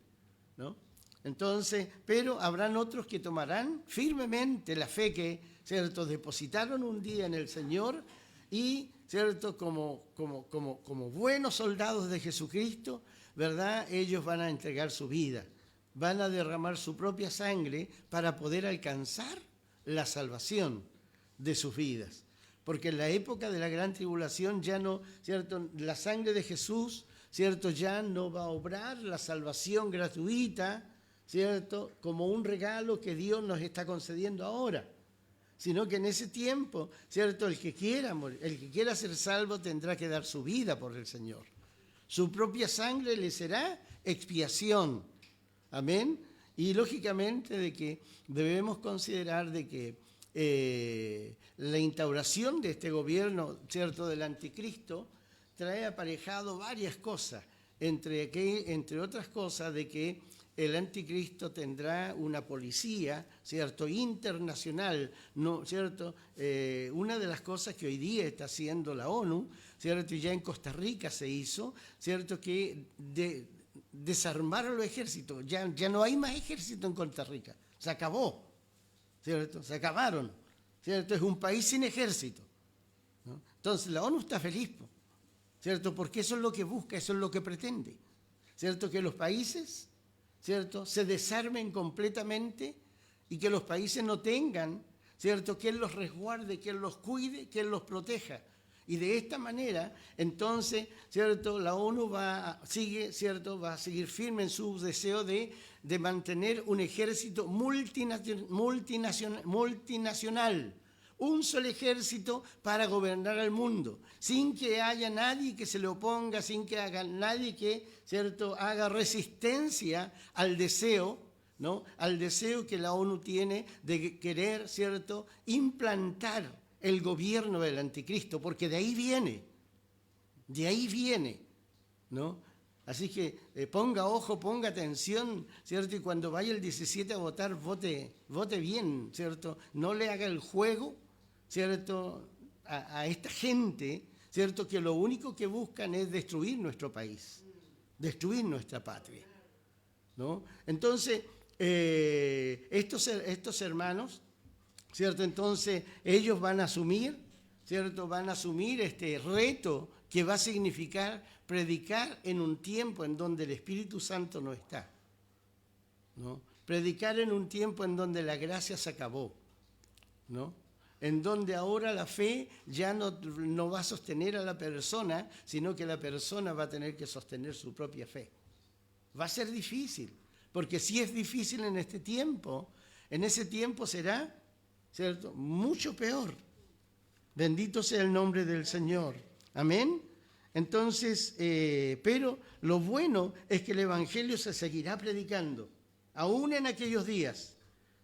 ¿no? Entonces, pero habrán otros que tomarán firmemente la fe que, ¿cierto?, depositaron un día en el Señor y, ¿cierto?, como buenos soldados de Jesucristo, ¿verdad?, ellos van a entregar su vida, van a derramar su propia sangre para poder alcanzar la salvación de sus vidas. Porque en la época de la gran tribulación ya no, ¿cierto?, la sangre de Jesús, ¿cierto?, ya no va a obrar la salvación gratuita, ¿cierto?, como un regalo que Dios nos está concediendo ahora, sino que en ese tiempo, ¿cierto?, el que quiera ser salvo tendrá que dar su vida por el Señor. Su propia sangre le será expiación. Amén. Y lógicamente de que debemos considerar de que la instauración de este gobierno, ¿cierto?, del anticristo, trae aparejado varias cosas, entre otras cosas de que el anticristo tendrá una policía, ¿cierto?, internacional, ¿no? ¿Cierto? Una de las cosas que hoy día está haciendo la ONU, ¿cierto?, y ya en Costa Rica se hizo, ¿cierto?, que desarmar a los ejércitos. Ya no hay más ejército en Costa Rica, se acabó, ¿cierto? Se acabaron, ¿cierto? Es un país sin ejército, ¿no? Entonces la ONU está feliz, ¿cierto?, porque eso es lo que busca, eso es lo que pretende, ¿cierto?, que los países, ¿cierto?, se desarmen completamente y que los países no tengan, ¿cierto?, quien los resguarde, quien los cuide, quien los proteja. Y de esta manera, entonces, ¿cierto?, la ONU va a seguir firme en su deseo de mantener un ejército multinacional, un solo ejército para gobernar al mundo, sin que haya nadie que se le oponga, sin que haya nadie que, ¿cierto?, haga resistencia al deseo, ¿no?, al deseo que la ONU tiene de querer, ¿cierto?, implantar el gobierno del anticristo, porque de ahí viene, ¿no? Así que ponga ojo, ponga atención, ¿cierto? Y cuando vaya el 17 a votar, vote bien, ¿cierto? No le haga el juego, ¿cierto?, a esta gente, ¿cierto?, que lo único que buscan es destruir nuestro país, destruir nuestra patria, ¿no? Entonces, estos hermanos, ¿cierto?, entonces ellos van a asumir, ¿cierto?, van a asumir este reto que va a significar predicar en un tiempo en donde el Espíritu Santo no está, ¿no? Predicar en un tiempo en donde la gracia se acabó, ¿no?, en donde ahora la fe ya no va a sostener a la persona, sino que la persona va a tener que sostener su propia fe, va a ser difícil, porque si es difícil en este tiempo, en ese tiempo será, ¿cierto?, mucho peor. Bendito sea el nombre del Señor. Amén. Entonces, pero lo bueno es que el Evangelio se seguirá predicando, aún en aquellos días.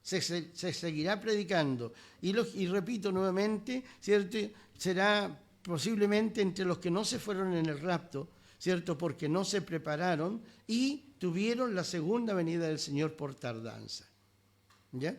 Se seguirá predicando. Y repito nuevamente, ¿cierto?, será posiblemente entre los que no se fueron en el rapto, ¿cierto?, porque no se prepararon y tuvieron la segunda venida del Señor por tardanza. ¿Ya?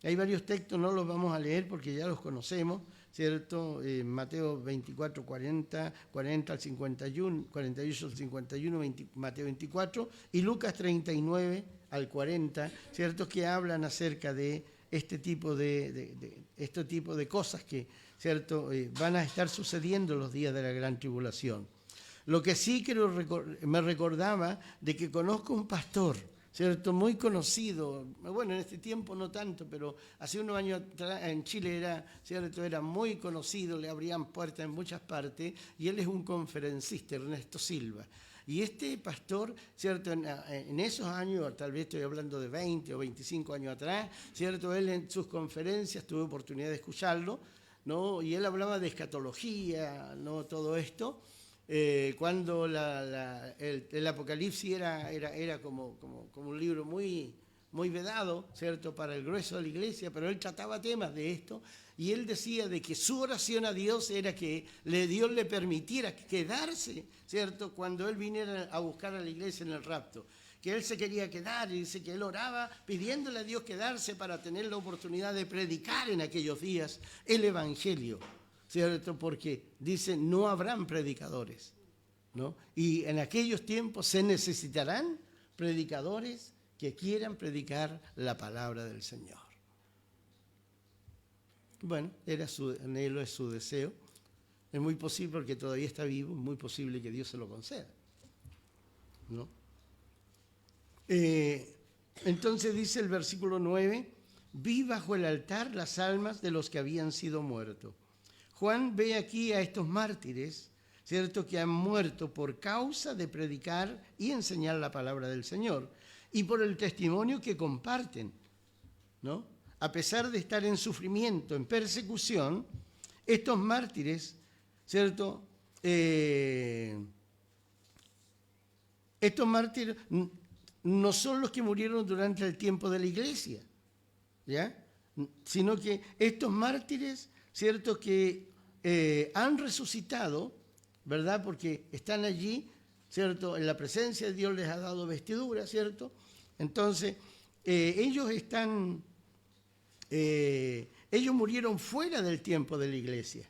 Hay varios textos, no los vamos a leer porque ya los conocemos, ¿cierto? Mateo 24, 40 al 51, 48 al 51, Mateo 24, y Lucas 39 al 40, ¿cierto?, que hablan acerca de este tipo de cosas que, ¿cierto?, van a estar sucediendo los días de la gran tribulación. Lo que sí me recordaba de que conozco un pastor, ¿cierto?, muy conocido, bueno, en este tiempo no tanto, pero hace unos años atrás en Chile era muy conocido, le abrían puertas en muchas partes, y él es un conferencista, Ernesto Silva. Y este pastor, ¿cierto?, en esos años, tal vez estoy hablando de 20 o 25 años atrás, ¿cierto?, él en sus conferencias, tuve oportunidad de escucharlo, ¿no?, y él hablaba de escatología, ¿no?, todo esto, cuando el Apocalipsis era como un libro muy, muy vedado, ¿cierto?, para el grueso de la iglesia, pero él trataba temas de esto, y él decía de que su oración a Dios era que Dios le permitiera quedarse, ¿cierto?, cuando él viniera a buscar a la iglesia en el rapto, que él se quería quedar, y dice que él oraba pidiéndole a Dios quedarse para tener la oportunidad de predicar en aquellos días el Evangelio, ¿cierto?, porque dice, no habrán predicadores, ¿no? Y en aquellos tiempos se necesitarán predicadores que quieran predicar la palabra del Señor. Bueno, era su anhelo, es su deseo. Es muy posible, porque todavía está vivo, es muy posible que Dios se lo conceda, ¿no? Entonces dice el versículo 9, vi bajo el altar las almas de los que habían sido muertos. Juan ve aquí a estos mártires, ¿cierto?, que han muerto por causa de predicar y enseñar la palabra del Señor y por el testimonio que comparten, ¿no? A pesar de estar en sufrimiento, en persecución, estos mártires, ¿cierto?, estos mártires no son los que murieron durante el tiempo de la iglesia, ¿ya?, sino que estos mártires, ¿cierto?, que han resucitado, ¿verdad?, porque están allí, ¿cierto?, en la presencia de Dios les ha dado vestidura, ¿cierto? Entonces, ellos murieron fuera del tiempo de la iglesia,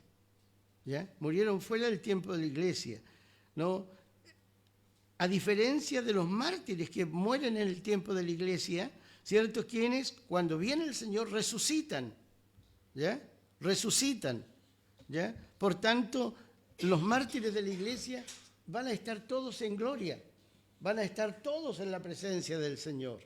¿ya? Murieron fuera del tiempo de la iglesia, ¿no? A diferencia de los mártires que mueren en el tiempo de la iglesia, ¿cierto?, quienes cuando viene el Señor resucitan, ¿ya? Resucitan, ¿ya? Por tanto, los mártires de la iglesia van a estar todos en gloria, van a estar todos en la presencia del Señor,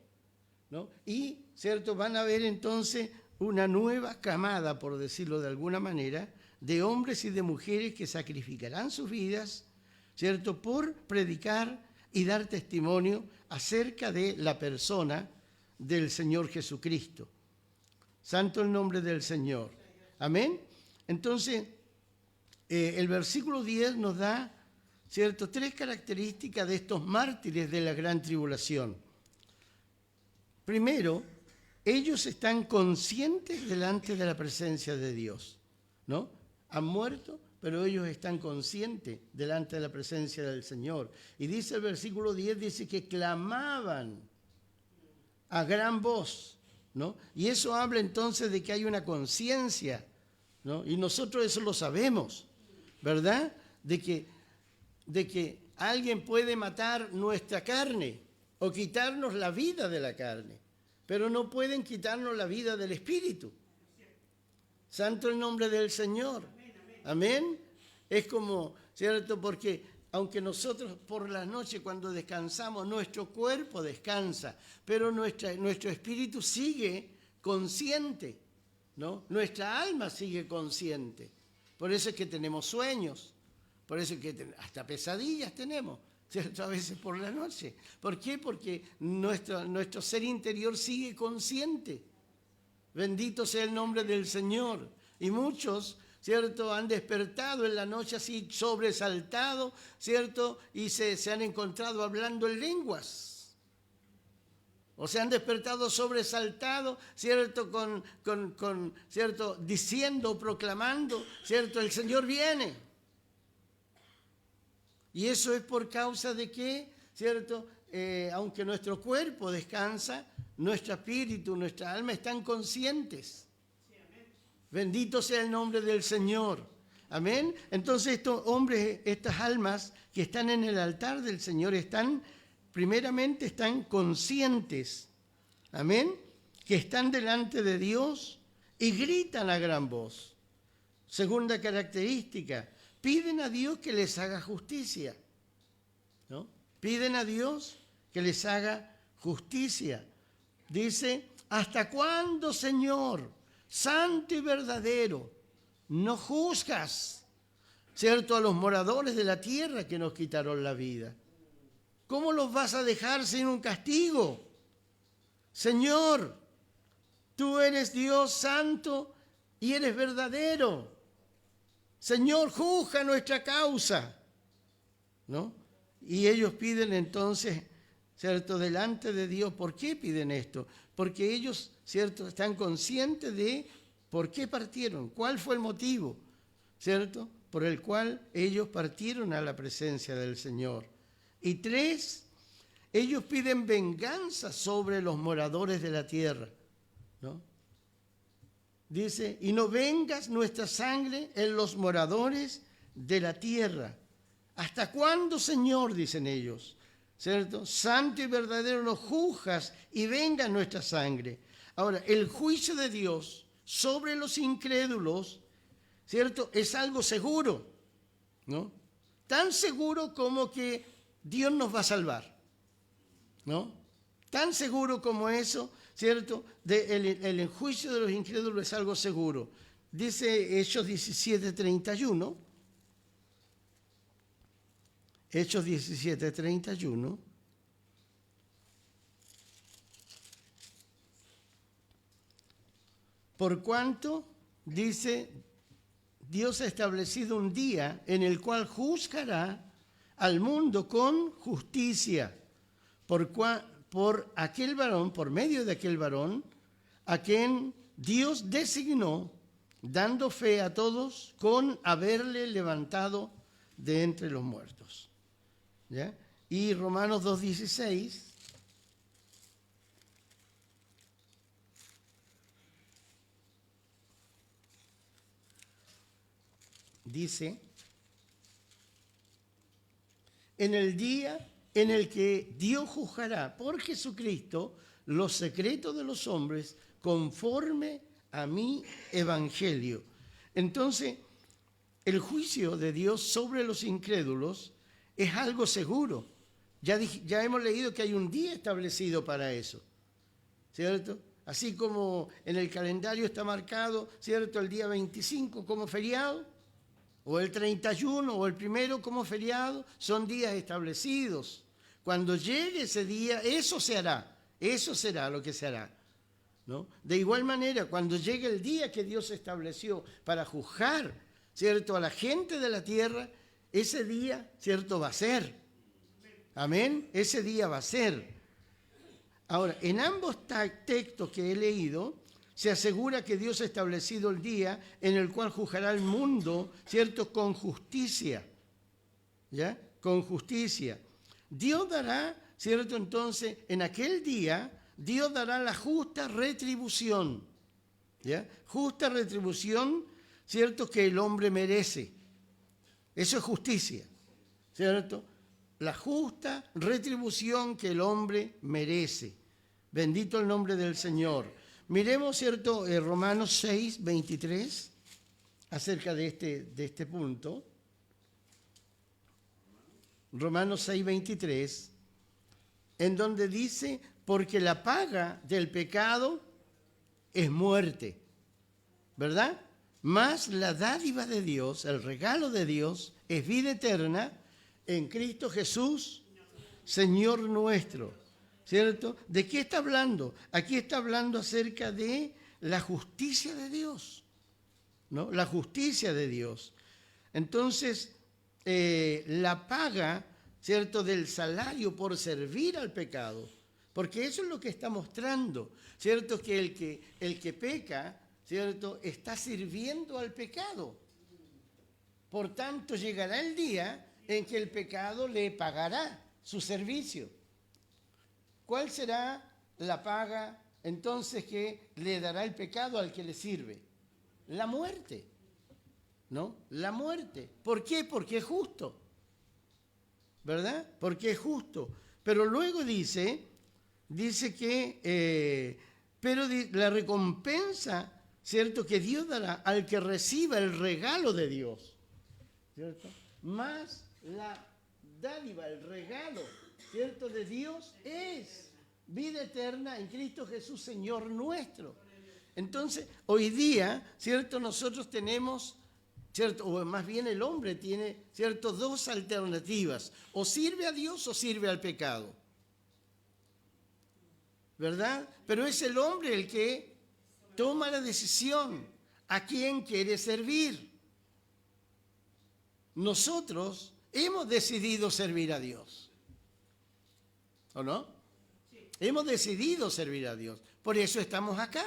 ¿no? Y, ¿cierto?, van a ver entonces una nueva camada, por decirlo de alguna manera, de hombres y de mujeres que sacrificarán sus vidas, ¿cierto?, por predicar y dar testimonio acerca de la persona del Señor Jesucristo. Santo el nombre del Señor. Amén. Entonces, el versículo 10 nos da, ¿cierto?, 3 características de estos mártires de la gran tribulación. Primero, ellos están conscientes delante de la presencia de Dios, ¿no? Han muerto, pero ellos están conscientes delante de la presencia del Señor. Y dice el versículo 10, dice que clamaban a gran voz, ¿no? Y eso habla entonces de que hay una conciencia, ¿no? Y nosotros eso lo sabemos, ¿verdad? De que alguien puede matar nuestra carne o quitarnos la vida de la carne, pero no pueden quitarnos la vida del Espíritu. Santo el nombre del Señor. Amén. Es como, ¿cierto? Porque aunque nosotros por la noche cuando descansamos, nuestro cuerpo descansa, pero nuestro espíritu sigue consciente, ¿no? Nuestra alma sigue consciente. Por eso es que tenemos sueños, por eso es que hasta pesadillas tenemos, ¿cierto? A veces por la noche. ¿Por qué? Porque nuestro ser interior sigue consciente. Bendito sea el nombre del Señor. Y muchos, ¿cierto?, han despertado en la noche así sobresaltado, ¿cierto? Y se han encontrado hablando en lenguas. O se han despertado sobresaltados, ¿cierto? ¿Cierto? Diciendo, proclamando, ¿cierto? El Señor viene. Y eso es por causa de que, ¿cierto? Aunque nuestro cuerpo descansa, nuestro espíritu, nuestra alma están conscientes. Bendito sea el nombre del Señor. Amén. Entonces estos hombres, estas almas que están en el altar del Señor primeramente están conscientes. Amén. Que están delante de Dios y gritan a gran voz. Segunda característica, piden a Dios que les haga justicia. ¿No? Piden a Dios que les haga justicia. Dice, ¿hasta cuándo, Señor, santo y verdadero, no juzgas, ¿cierto?, a los moradores de la tierra que nos quitaron la vida? ¿Cómo los vas a dejar sin un castigo? Señor, tú eres Dios santo y eres verdadero. Señor, juzga nuestra causa. ¿No? Y ellos piden entonces, ¿cierto?, delante de Dios. ¿Por qué piden esto? Porque ellos, ¿cierto?, están conscientes de por qué partieron, cuál fue el motivo, ¿cierto?, por el cual ellos partieron a la presencia del Señor. Y 3, ellos piden venganza sobre los moradores de la tierra, ¿no? Dice, y no vengas nuestra sangre en los moradores de la tierra. ¿Hasta cuándo, Señor?, dicen ellos, ¿cierto? Santo y verdadero nos juzgas y venga nuestra sangre. Ahora, el juicio de Dios sobre los incrédulos, ¿cierto?, es algo seguro, ¿no? Tan seguro como que Dios nos va a salvar, ¿no? Tan seguro como eso, ¿cierto? El juicio de los incrédulos es algo seguro. Dice Hechos 17:31. Hechos 17:31. Por cuanto, dice, Dios ha establecido un día en el cual juzgará al mundo con justicia por aquel varón, por medio de aquel varón, a quien Dios designó, dando fe a todos con haberle levantado de entre los muertos. ¿Ya? Y Romanos 2:16 dice, en el día en el que Dios juzgará por Jesucristo los secretos de los hombres conforme a mi evangelio. Entonces, el juicio de Dios sobre los incrédulos es algo seguro. Ya hemos leído que hay un día establecido para eso, ¿cierto? Así como en el calendario está marcado, ¿cierto?, el día 25 como feriado, o el 31 o el 1 como feriado, son días establecidos. Cuando llegue ese día, eso se hará, eso será lo que se hará, ¿no? De igual manera, cuando llegue el día que Dios estableció para juzgar, ¿cierto?, a la gente de la tierra, ese día, ¿cierto?, va a ser. Amén, ese día va a ser. Ahora, en ambos textos que he leído, se asegura que Dios ha establecido el día en el cual juzgará al mundo, ¿cierto?, con justicia. ¿Ya? Con justicia. Dios dará, ¿cierto?, entonces, en aquel día, Dios dará la justa retribución. ¿Ya? Justa retribución, ¿cierto?, que el hombre merece. Eso es justicia, ¿cierto? La justa retribución que el hombre merece. Bendito el nombre del Señor. Miremos, ¿cierto?, Romanos 6:23, acerca de este punto. Romanos 6:23, en donde dice, porque la paga del pecado es muerte, ¿verdad? Mas la dádiva de Dios, el regalo de Dios, es vida eterna en Cristo Jesús, Señor nuestro. ¿Cierto? ¿De qué está hablando? Aquí está hablando acerca de la justicia de Dios, ¿no? La justicia de Dios. Entonces, la paga, ¿cierto?, del salario por servir al pecado, porque eso es lo que está mostrando, ¿cierto?, que el que peca, ¿cierto?, está sirviendo al pecado. Por tanto, llegará el día en que el pecado le pagará su servicio. ¿Cuál será la paga entonces que le dará el pecado al que le sirve? La muerte, ¿no? La muerte. ¿Por qué? Porque es justo, ¿verdad? Porque es justo. Pero luego dice que, pero la recompensa, ¿cierto?, que Dios dará al que reciba el regalo de Dios, ¿cierto? Más la dádiva, el regalo, ¿cierto?, de Dios es vida eterna en Cristo Jesús, Señor nuestro. Entonces, hoy día, ¿cierto?, nosotros tenemos, ¿cierto?, o más bien el hombre tiene, ¿cierto?, dos alternativas. O sirve a Dios o sirve al pecado, ¿verdad? Pero es el hombre el que toma la decisión a quién quiere servir. Nosotros hemos decidido servir a Dios, ¿o no? Hemos decidido servir a Dios. Por eso estamos acá,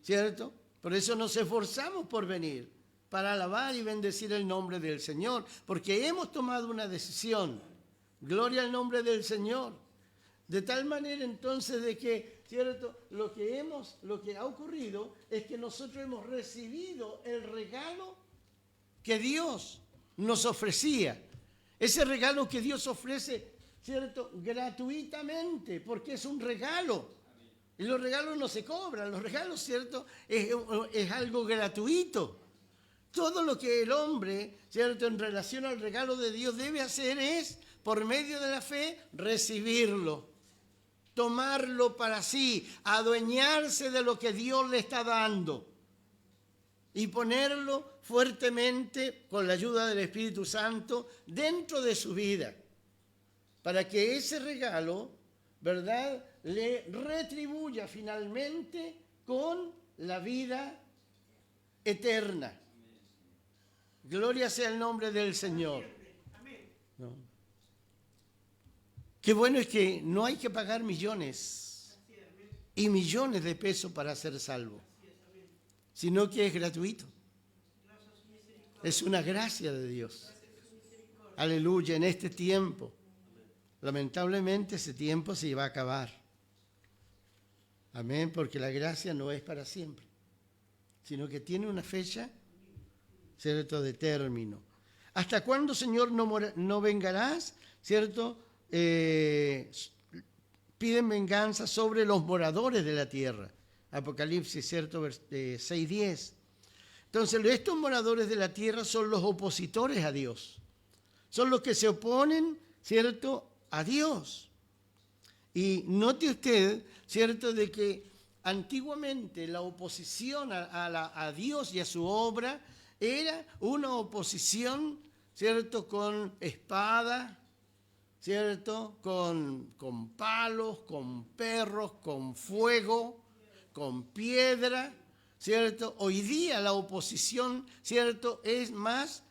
¿cierto? Por eso nos esforzamos por venir, para alabar y bendecir el nombre del Señor, porque hemos tomado una decisión. Gloria al nombre del Señor. De tal manera entonces de que, ¿cierto?, lo que ha ocurrido es que nosotros hemos recibido el regalo que Dios nos ofrecía. Ese regalo que Dios ofrece, ¿cierto?, gratuitamente, porque es un regalo. Y los regalos no se cobran, los regalos, ¿cierto?, es algo gratuito. Todo lo que el hombre, ¿cierto?, en relación al regalo de Dios debe hacer es, por medio de la fe, recibirlo, tomarlo para sí, adueñarse de lo que Dios le está dando y ponerlo fuertemente, con la ayuda del Espíritu Santo, dentro de su vida, para que ese regalo, ¿verdad?, le retribuya finalmente con la vida eterna. Gloria sea el nombre del Señor. ¿No? Qué bueno es que no hay que pagar millones y millones de pesos para ser salvo, sino que es gratuito. Es una gracia de Dios. Aleluya, en este tiempo. Lamentablemente ese tiempo se va a acabar. Amén, porque la gracia no es para siempre, sino que tiene una fecha, ¿cierto?, de término. ¿Hasta cuándo, Señor, no vengarás? ¿Cierto? Piden venganza sobre los moradores de la tierra. Apocalipsis, ¿cierto? 6:10. Entonces, estos moradores de la tierra son los opositores a Dios. Son los que se oponen, ¿cierto?, a Dios. Y note usted, ¿cierto?, de que antiguamente la oposición a Dios y a su obra era una oposición, ¿cierto?, con espada, ¿cierto?, con palos, con perros, con fuego, con piedra, ¿cierto? Hoy día la oposición, ¿cierto?, es más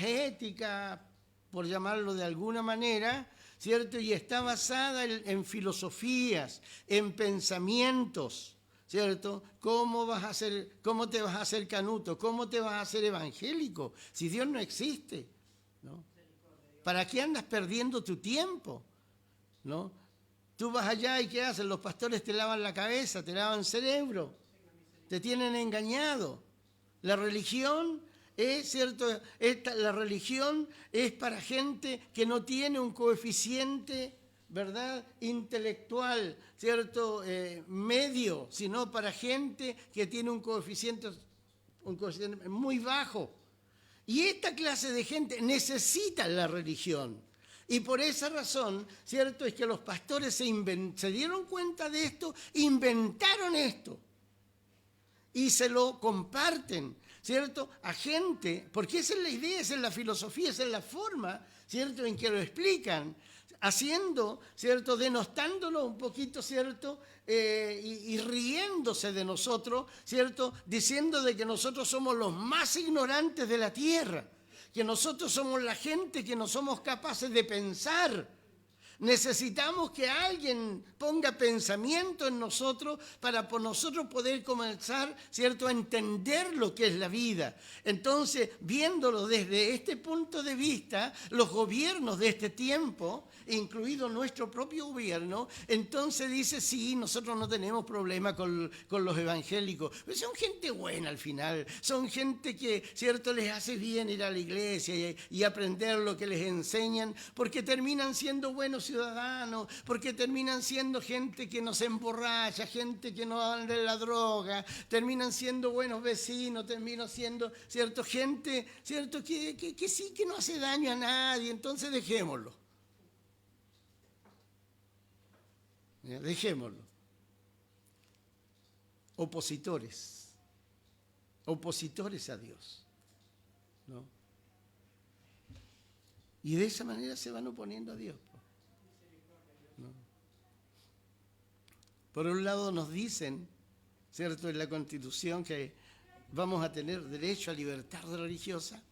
ética, por llamarlo de alguna manera, ¿cierto? Y está basada en filosofías, en pensamientos, ¿cierto? ¿Cómo te vas a hacer canuto? ¿Cómo te vas a hacer evangélico? Si Dios no existe, ¿no? ¿Para qué andas perdiendo tu tiempo? ¿No? Tú vas allá y ¿qué hacen? Los pastores te lavan la cabeza, te lavan el cerebro, te tienen engañado. La religión es, ¿cierto? La religión es para gente que no tiene un coeficiente, ¿verdad?, intelectual, ¿cierto?, medio, sino para gente que tiene un coeficiente muy bajo. Y esta clase de gente necesita la religión. Y por esa razón, ¿cierto?, es que los pastores se dieron cuenta de esto, inventaron esto y se lo comparten, ¿cierto?, a gente, porque esa es la idea, esa es la filosofía, esa es la forma, ¿cierto?, en que lo explican, haciendo, ¿cierto?, denostándolo un poquito, ¿cierto?, y riéndose de nosotros, ¿cierto?, diciendo de que nosotros somos los más ignorantes de la tierra, que nosotros somos la gente que no somos capaces de pensar. Necesitamos que alguien ponga pensamiento en nosotros para por nosotros poder comenzar, ¿cierto?, a entender lo que es la vida. Entonces, viéndolo desde este punto de vista, los gobiernos de este tiempo, incluido nuestro propio gobierno, entonces dice, sí, nosotros no tenemos problema con los evangélicos. Pero son gente buena al final, son gente que, ¿cierto?, les hace bien ir a la iglesia y aprender lo que les enseñan, porque terminan siendo buenos ciudadanos, porque terminan siendo gente que no se emborracha, gente que no anda en la droga, terminan siendo buenos vecinos, terminan siendo, ¿cierto?, gente, ¿cierto?, que sí, que no hace daño a nadie. Entonces dejémoslo. Dejémoslo. Opositores a Dios, ¿no? Y de esa manera se van oponiendo a Dios, ¿no? Por un lado nos dicen, ¿cierto?, en la Constitución que vamos a tener derecho a libertad religiosa,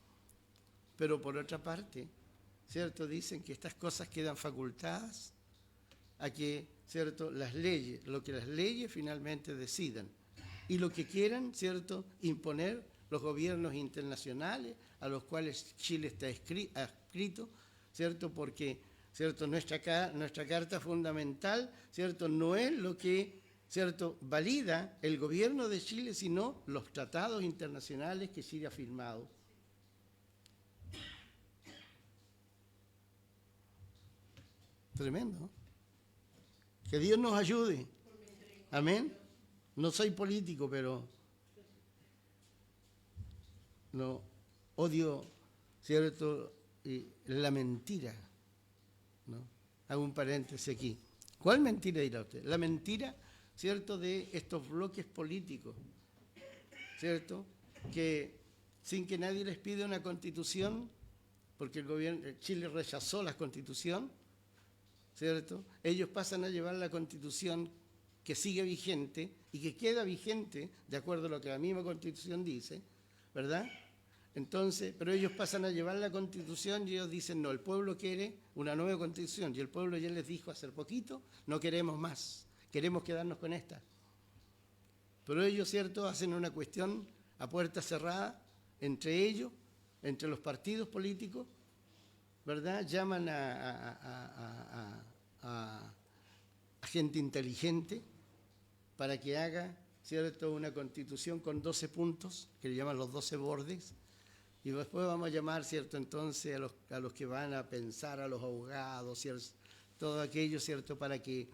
pero por otra parte, ¿cierto?, dicen que estas cosas quedan facultadas a que, ¿cierto?, las leyes, lo que las leyes finalmente decidan y lo que quieran, ¿cierto?, imponer los gobiernos internacionales a los cuales Chile está adscrito, ¿cierto?, porque, ¿cierto?, nuestra carta fundamental, ¿cierto?, no es lo que, ¿cierto?, valida el gobierno de Chile, sino los tratados internacionales que Chile ha firmado. Tremendo, ¿no? Que Dios nos ayude. Amén. No soy político, pero no odio, ¿cierto?, la mentira, ¿no? Hago un paréntesis aquí. ¿Cuál mentira dirá usted? La mentira, ¿cierto?, de estos bloques políticos, ¿cierto?, que sin que nadie les pida una constitución, porque el gobierno de Chile rechazó la constitución, ¿cierto?, ellos pasan a llevar la constitución que sigue vigente y que queda vigente de acuerdo a lo que la misma constitución dice, ¿verdad? Entonces, pero ellos pasan a llevar la constitución y ellos dicen, no, el pueblo quiere una nueva constitución, y el pueblo ya les dijo hace poquito, no queremos más, queremos quedarnos con esta. Pero ellos, ¿cierto?, hacen una cuestión a puerta cerrada entre ellos, entre los partidos políticos, ¿verdad? Llaman a gente inteligente para que haga, ¿cierto?, una constitución con 12 puntos, que le llaman los 12 bordes, y después vamos a llamar, ¿cierto?, entonces a los que van a pensar, a los abogados, ¿cierto?, todo aquello, ¿cierto?, para que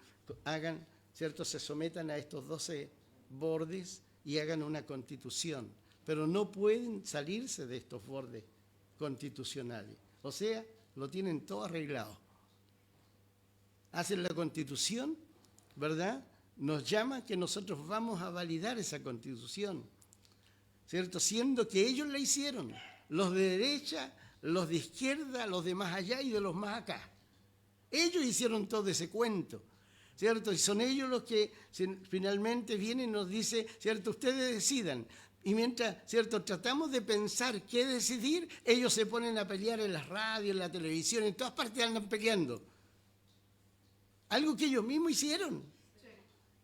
hagan, ¿cierto?, se sometan a estos 12 bordes y hagan una constitución, pero no pueden salirse de estos bordes constitucionales, o sea, lo tienen todo arreglado. Hacen la constitución, ¿verdad?, nos llama que nosotros vamos a validar esa constitución, ¿cierto?, siendo que ellos la hicieron, los de derecha, los de izquierda, los de más allá y de los más acá. Ellos hicieron todo ese cuento, ¿cierto? Y son ellos los que finalmente vienen y nos dicen, ¿cierto?, ustedes decidan. Y mientras, ¿cierto?, tratamos de pensar qué decidir, ellos se ponen a pelear en las radios, en la televisión, en todas partes andan peleando. Algo que ellos mismos hicieron,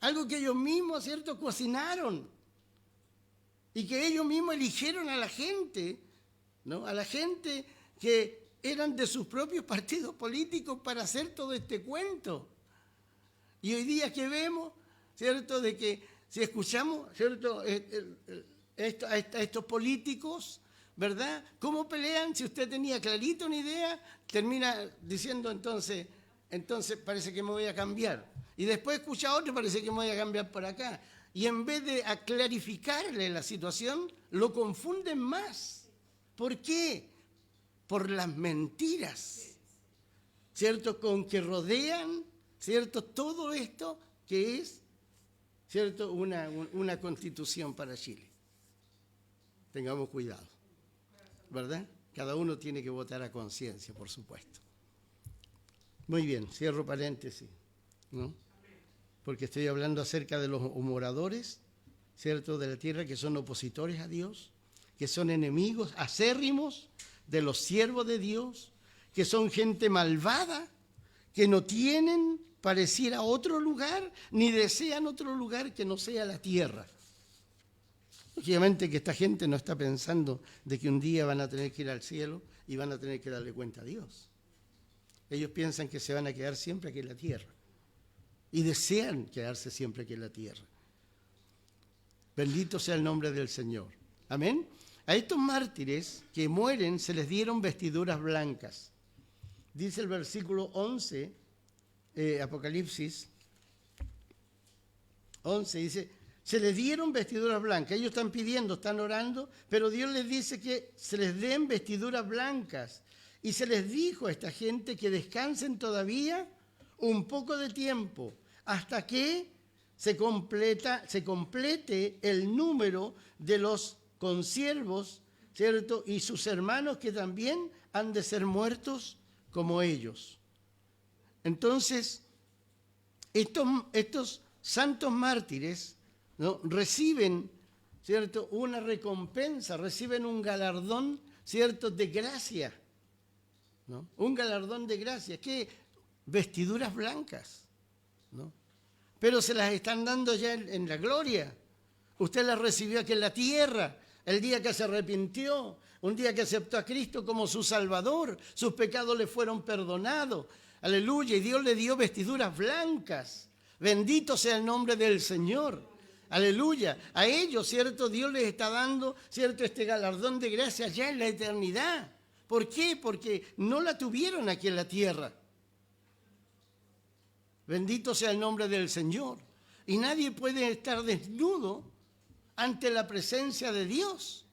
algo que ellos mismos, ¿cierto?, cocinaron, y que ellos mismos eligieron a la gente, ¿no?, a la gente que eran de sus propios partidos políticos para hacer todo este cuento. Y hoy día que vemos, ¿cierto?, de que si escuchamos, ¿cierto?, a estos políticos, ¿verdad?, ¿cómo pelean? Si usted tenía clarita una idea, termina diciendo entonces parece que me voy a cambiar. Y después escucha a otro, parece que me voy a cambiar por acá. Y en vez de clarificarle la situación, lo confunden más. ¿Por qué? Por las mentiras, ¿cierto?, con que rodean, ¿cierto?, todo esto que es, ¿cierto?, una constitución para Chile. tengamos cuidado, ¿verdad? Cada uno tiene que votar a conciencia, por supuesto. Muy bien, cierro paréntesis, ¿no? Porque estoy hablando acerca de los moradores, ¿cierto?, de la tierra, que son opositores a Dios, que son enemigos acérrimos de los siervos de Dios, que son gente malvada, que no tienen pareciera otro lugar, ni desean otro lugar que no sea la tierra. Obviamente que esta gente no está pensando de que un día van a tener que ir al cielo y van a tener que darle cuenta a Dios. Ellos piensan que se van a quedar siempre aquí en la tierra y desean quedarse siempre aquí en la tierra. Bendito sea el nombre del Señor. Amén. A estos mártires que mueren se les dieron vestiduras blancas. Dice el versículo 11, Apocalipsis 11, dice, se les dieron vestiduras blancas. Ellos están pidiendo, están orando, pero Dios les dice que se les den vestiduras blancas. Y se les dijo a esta gente que descansen todavía un poco de tiempo hasta que se complete el número de los consiervos, ¿cierto? Y sus hermanos que también han de ser muertos como ellos. Entonces, estos santos mártires, ¿no?, reciben, ¿cierto?, una recompensa, reciben un galardón, ¿cierto?, de gracia, ¿no? Un galardón de gracia, que vestiduras blancas, ¿no? Pero se las están dando ya en la gloria. Usted las recibió aquí en la tierra, el día que se arrepintió, un día que aceptó a Cristo como su Salvador, sus pecados le fueron perdonados. Aleluya, y Dios le dio vestiduras blancas. Bendito sea el nombre del Señor. Aleluya. A ellos, ¿cierto?, Dios les está dando, ¿cierto?, este galardón de gracia ya en la eternidad. ¿Por qué? Porque no la tuvieron aquí en la tierra. Bendito sea el nombre del Señor. Y nadie puede estar desnudo ante la presencia de Dios,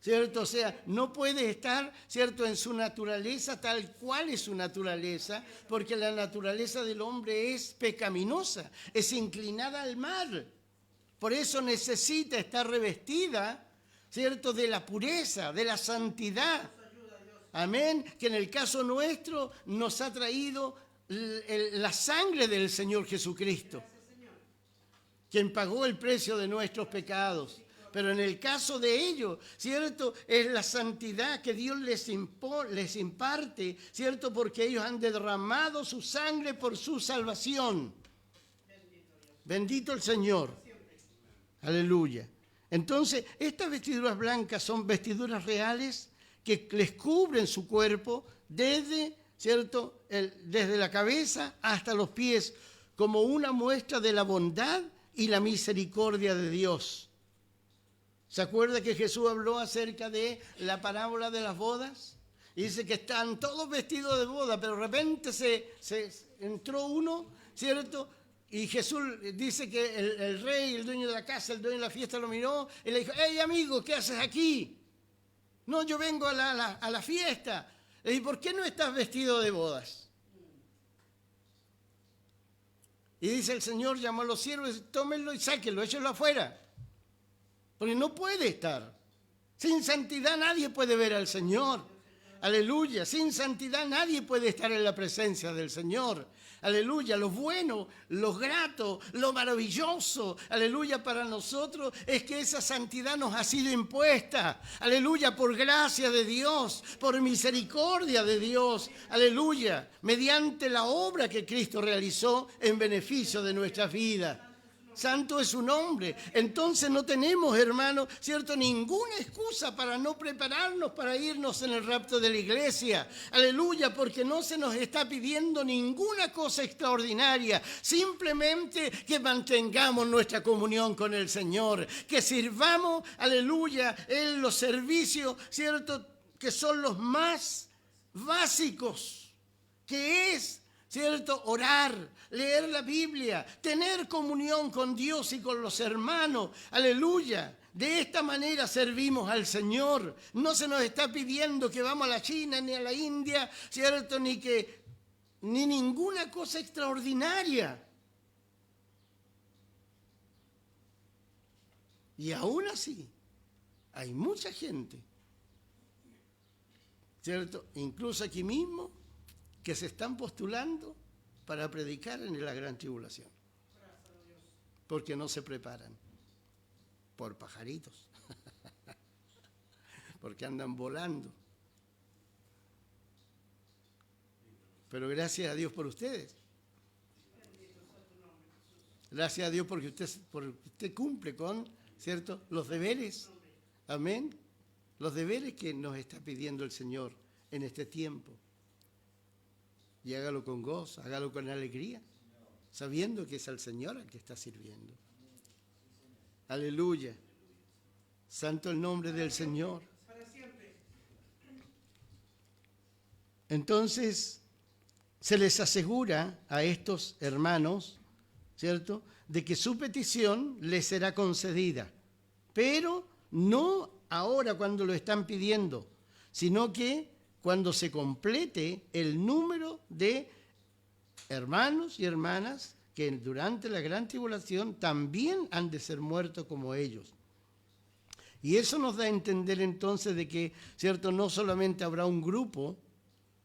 ¿cierto? O sea, no puede estar, ¿cierto?, en su naturaleza tal cual es su naturaleza, porque la naturaleza del hombre es pecaminosa, es inclinada al mal. Por eso necesita estar revestida, ¿cierto?, de la pureza, de la santidad. Amén, que en el caso nuestro nos ha traído la sangre del Señor Jesucristo, quien pagó el precio de nuestros pecados. Pero en el caso de ellos, ¿cierto?, es la santidad que Dios les imparte, ¿cierto?, porque ellos han derramado su sangre por su salvación. Bendito el Señor. Aleluya. Entonces, estas vestiduras blancas son vestiduras reales que les cubren su cuerpo desde, ¿cierto?, desde la cabeza hasta los pies, como una muestra de la bondad y la misericordia de Dios. ¿Se acuerda que Jesús habló acerca de la parábola de las bodas? Y dice que están todos vestidos de boda, pero de repente se entró uno, ¿cierto?, y Jesús dice que el rey, el dueño de la casa, el dueño de la fiesta lo miró y le dijo, hey amigo, ¿qué haces aquí? No, yo vengo a la fiesta. Le dije, ¿por qué no estás vestido de bodas? Y dice el Señor, llamó a los siervos, tómenlo y sáquenlo, échenlo afuera. Porque no puede estar. Sin santidad nadie puede ver al Señor. Aleluya. Sin santidad nadie puede estar en la presencia del Señor. Aleluya. Lo bueno, lo grato, lo maravilloso, aleluya, para nosotros es que esa santidad nos ha sido impuesta. Aleluya, por gracia de Dios, por misericordia de Dios. Aleluya. Mediante la obra que Cristo realizó en beneficio de nuestras vidas. Santo es su nombre. Entonces no tenemos, hermanos, ¿cierto?, ninguna excusa para no prepararnos para irnos en el rapto de la iglesia. Aleluya, porque no se nos está pidiendo ninguna cosa extraordinaria. Simplemente que mantengamos nuestra comunión con el Señor. Que sirvamos, aleluya, en los servicios, ¿cierto?, que son los más básicos. Que es, ¿cierto?, orar, leer la Biblia, tener comunión con Dios y con los hermanos. Aleluya. De esta manera servimos al Señor. No se nos está pidiendo que vamos a la China ni a la India, ¿cierto?, ni ninguna cosa extraordinaria. Y aún así, Hay mucha gente, ¿cierto? Incluso aquí mismo, que se están postulando para predicar en la gran tribulación. Porque no se preparan. Por pajaritos. Porque andan volando. Pero gracias a Dios por ustedes. Gracias a Dios porque usted cumple con, ¿cierto?, los deberes. Amén. Los deberes que nos está pidiendo el Señor en este tiempo. Y hágalo con gozo, hágalo con alegría, sabiendo que es al Señor al que está sirviendo. Aleluya. Santo el nombre del Señor. Entonces, se les asegura a estos hermanos, ¿cierto?, de que su petición les será concedida, pero no ahora cuando lo están pidiendo, sino que cuando se complete el número de hermanos y hermanas que durante la gran tribulación también han de ser muertos como ellos. Y eso nos da a entender entonces de que, ¿cierto?, no solamente habrá un grupo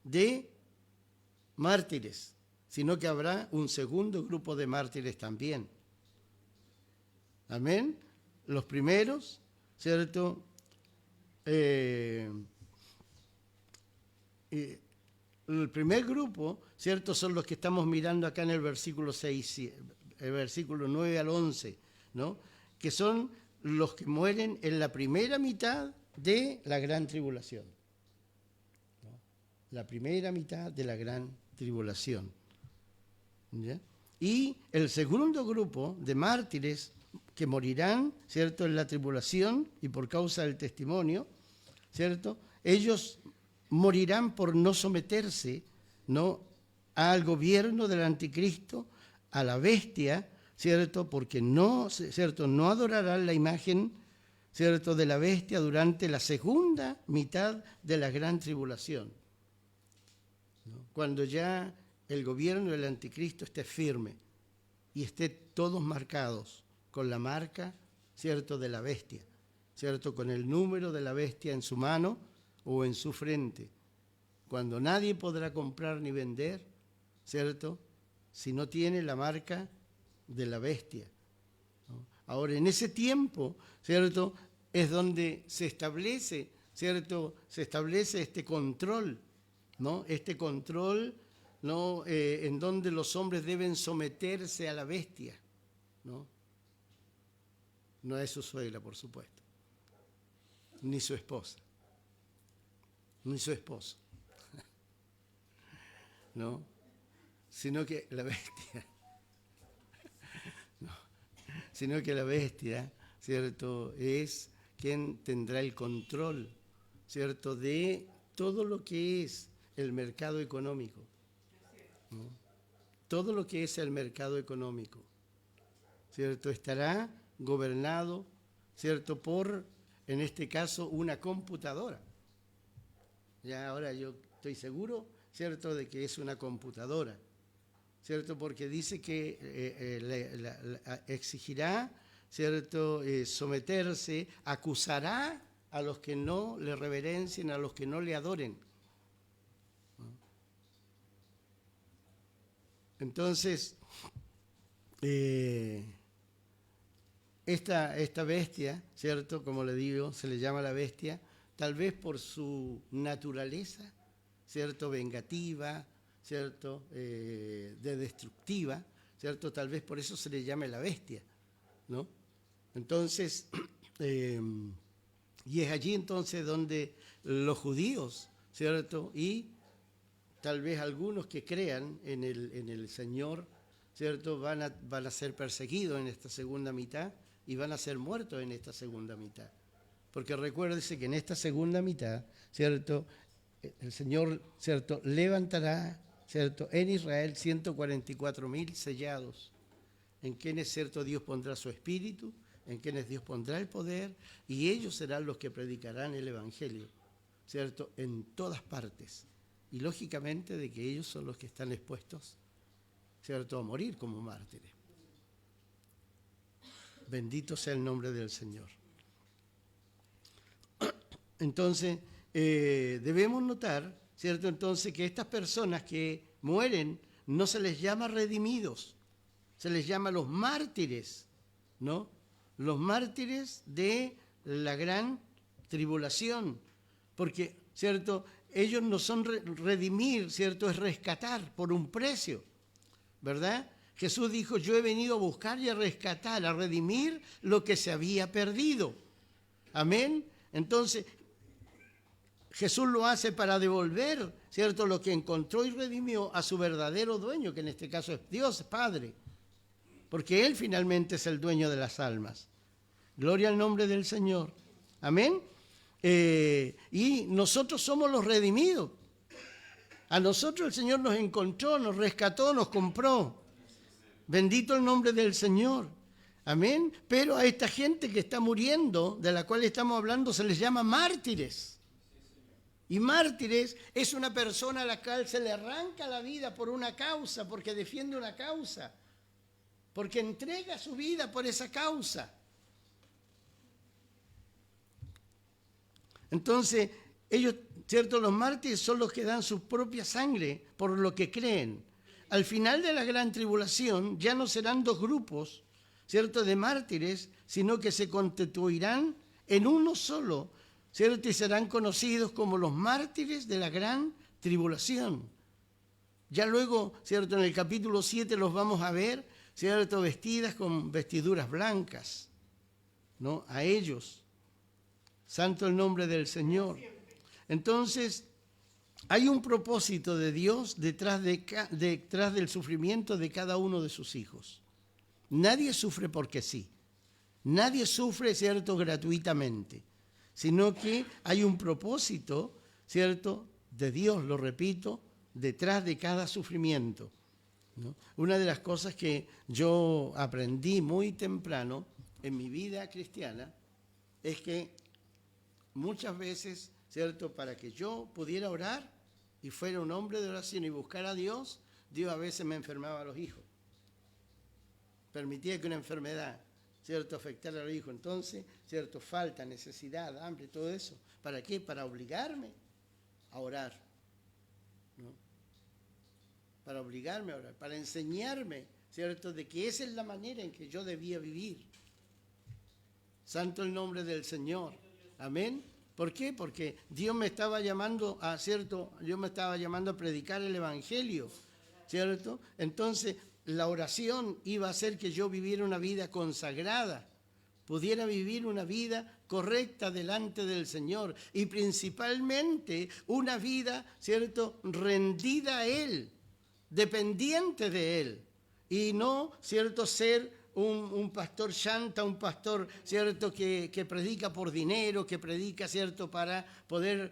de mártires, sino que habrá un segundo grupo de mártires también. Amén. Los primeros, ¿cierto? El primer grupo, ¿cierto?, son los que estamos mirando acá en el versículo 6, el versículo 9 al 11, ¿no?, que son los que mueren en la primera mitad de la gran tribulación. ¿No? La primera mitad de la gran tribulación. ¿Ya? Y el segundo grupo de mártires que morirán, ¿cierto?, en la tribulación y por causa del testimonio, ¿cierto?, ellos morirán por no someterse, ¿no?, al gobierno del anticristo, a la bestia, ¿cierto?, porque no, ¿cierto?, no adorarán la imagen, ¿cierto?, de la bestia durante la segunda mitad de la gran tribulación, ¿no?, cuando ya el gobierno del anticristo esté firme y esté todos marcados con la marca, ¿cierto?, de la bestia, ¿cierto?, con el número de la bestia en su mano o en su frente, cuando nadie podrá comprar ni vender, ¿cierto?, si no tiene la marca de la bestia, ¿no? Ahora, en ese tiempo, ¿cierto?, es donde se establece, ¿cierto?, se establece este control, ¿no?, este control, ¿no?, en donde los hombres deben someterse a la bestia, ¿no? No es su suegra, por supuesto, ni su esposa, ni su esposo, ¿no?, sino que la bestia, no, sino que la bestia, ¿cierto?, es quien tendrá el control, ¿cierto?, de todo lo que es el mercado económico, ¿no? Todo lo que es el mercado económico, ¿cierto?, estará gobernado, ¿cierto?, por, en este caso, una computadora. Ya ahora yo estoy seguro, ¿cierto?, de que es una computadora, ¿cierto?, porque dice que exigirá, ¿cierto?, someterse, acusará a los que no le reverencien, a los que no le adoren. Entonces, esta bestia, ¿cierto?, como le digo, se le llama la bestia, tal vez por su naturaleza, ¿cierto?, vengativa, ¿cierto?, de destructiva, ¿cierto?, tal vez por eso se le llame la bestia, ¿no? Entonces, y es allí entonces donde los judíos, ¿cierto?, y tal vez algunos que crean en el Señor, ¿cierto?, van a ser perseguidos en esta segunda mitad y van a ser muertos en esta segunda mitad. Porque recuérdese que en esta segunda mitad, ¿cierto?, el Señor, ¿cierto?, levantará, ¿cierto?, en Israel 144,000 sellados, en quienes, ¿cierto?, Dios pondrá su espíritu, en quienes Dios pondrá el poder, y ellos serán los que predicarán el Evangelio, ¿cierto?, en todas partes. Y lógicamente de que ellos son los que están expuestos, ¿cierto?, a morir como mártires. Bendito sea el nombre del Señor. Entonces, debemos notar, ¿cierto? Entonces, que estas personas que mueren no se les llama redimidos, se les llama los mártires, ¿no? Los mártires de la gran tribulación, porque, ¿cierto? Ellos no son redimir, ¿cierto? Es rescatar por un precio, ¿verdad? Jesús dijo, yo he venido a buscar y a rescatar, a redimir lo que se había perdido. Amén. Entonces, Jesús lo hace para devolver, ¿cierto? Lo que encontró y redimió a su verdadero dueño, que en este caso es Dios Padre, porque Él finalmente es el dueño de las almas. Gloria al nombre del Señor. Amén. Y nosotros somos los redimidos. A nosotros el Señor nos encontró, nos rescató, nos compró. Bendito el nombre del Señor. Amén. Pero a esta gente que está muriendo, de la cual estamos hablando, se les llama mártires. Y mártires es una persona a la cual se le arranca la vida por una causa, porque defiende una causa, porque entrega su vida por esa causa. Entonces, ellos, ¿cierto? Los mártires son los que dan su propia sangre por lo que creen. Al final de la gran tribulación ya no serán dos grupos, ¿cierto?, de mártires, sino que se constituirán en uno solo, ¿cierto? Y serán conocidos como los mártires de la gran tribulación. Ya luego, ¿cierto?, en el capítulo 7 los vamos a ver, ¿cierto?, vestidas con vestiduras blancas, ¿no? A ellos. Santo el nombre del Señor. Entonces, hay un propósito de Dios detrás del sufrimiento de cada uno de sus hijos. Nadie sufre porque sí. Nadie sufre, ¿cierto?, gratuitamente, sino que hay un propósito, ¿cierto?, de Dios, lo repito, detrás de cada sufrimiento, ¿no? Una de las cosas que yo aprendí muy temprano en mi vida cristiana es que muchas veces, ¿cierto?, para que yo pudiera orar y fuera un hombre de oración y buscar a Dios, Dios a veces me enfermaba a los hijos. Permitía que una enfermedad, ¿cierto?, afectara a los hijos. Entonces, ¿cierto?, falta, necesidad, hambre, todo eso. ¿Para qué? Para obligarme a orar, ¿no? Para obligarme a orar, para enseñarme, ¿cierto?, de que esa es la manera en que yo debía vivir. Santo el nombre del Señor. Amén. ¿Por qué? Porque Dios me estaba llamando a, ¿cierto? Dios me estaba llamando a predicar el Evangelio, ¿cierto? Entonces, la oración iba a hacer que yo viviera una vida consagrada, pudiera vivir una vida correcta delante del Señor y principalmente una vida, ¿cierto?, rendida a Él, dependiente de Él y no, ¿cierto?, ser un pastor chanta, un pastor, ¿cierto?, que predica por dinero, que predica, ¿cierto?, para poder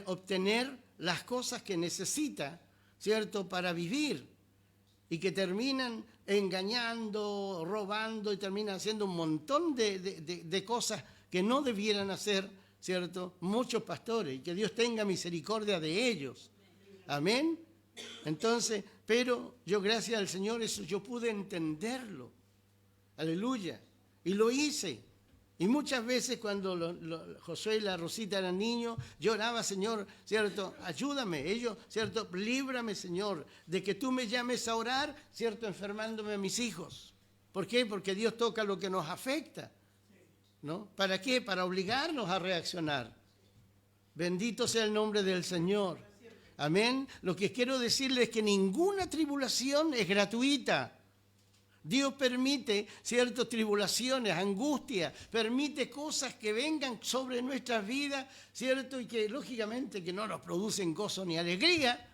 obtener las cosas que necesita, ¿cierto?, para vivir, y que terminan engañando, robando y terminan haciendo un montón de cosas que no debieran hacer, ¿cierto?, muchos pastores, y que Dios tenga misericordia de ellos. Amén. Entonces, pero yo, gracias al Señor, eso yo pude entenderlo. Aleluya. Y lo hice. Y muchas veces cuando Josué y la Rosita eran niños, yo oraba, Señor, ¿cierto?, ayúdame. Ellos, ¿cierto?, líbrame, Señor, de que tú me llames a orar, ¿cierto?, enfermándome a mis hijos. ¿Por qué? Porque Dios toca lo que nos afecta, ¿no? ¿Para qué? Para obligarnos a reaccionar. Bendito sea el nombre del Señor. Amén. Lo que quiero decirles es que ninguna tribulación es gratuita. Dios permite ciertas tribulaciones, angustias, permite cosas que vengan sobre nuestras vidas, ¿cierto? Y que lógicamente que no nos producen gozo ni alegría,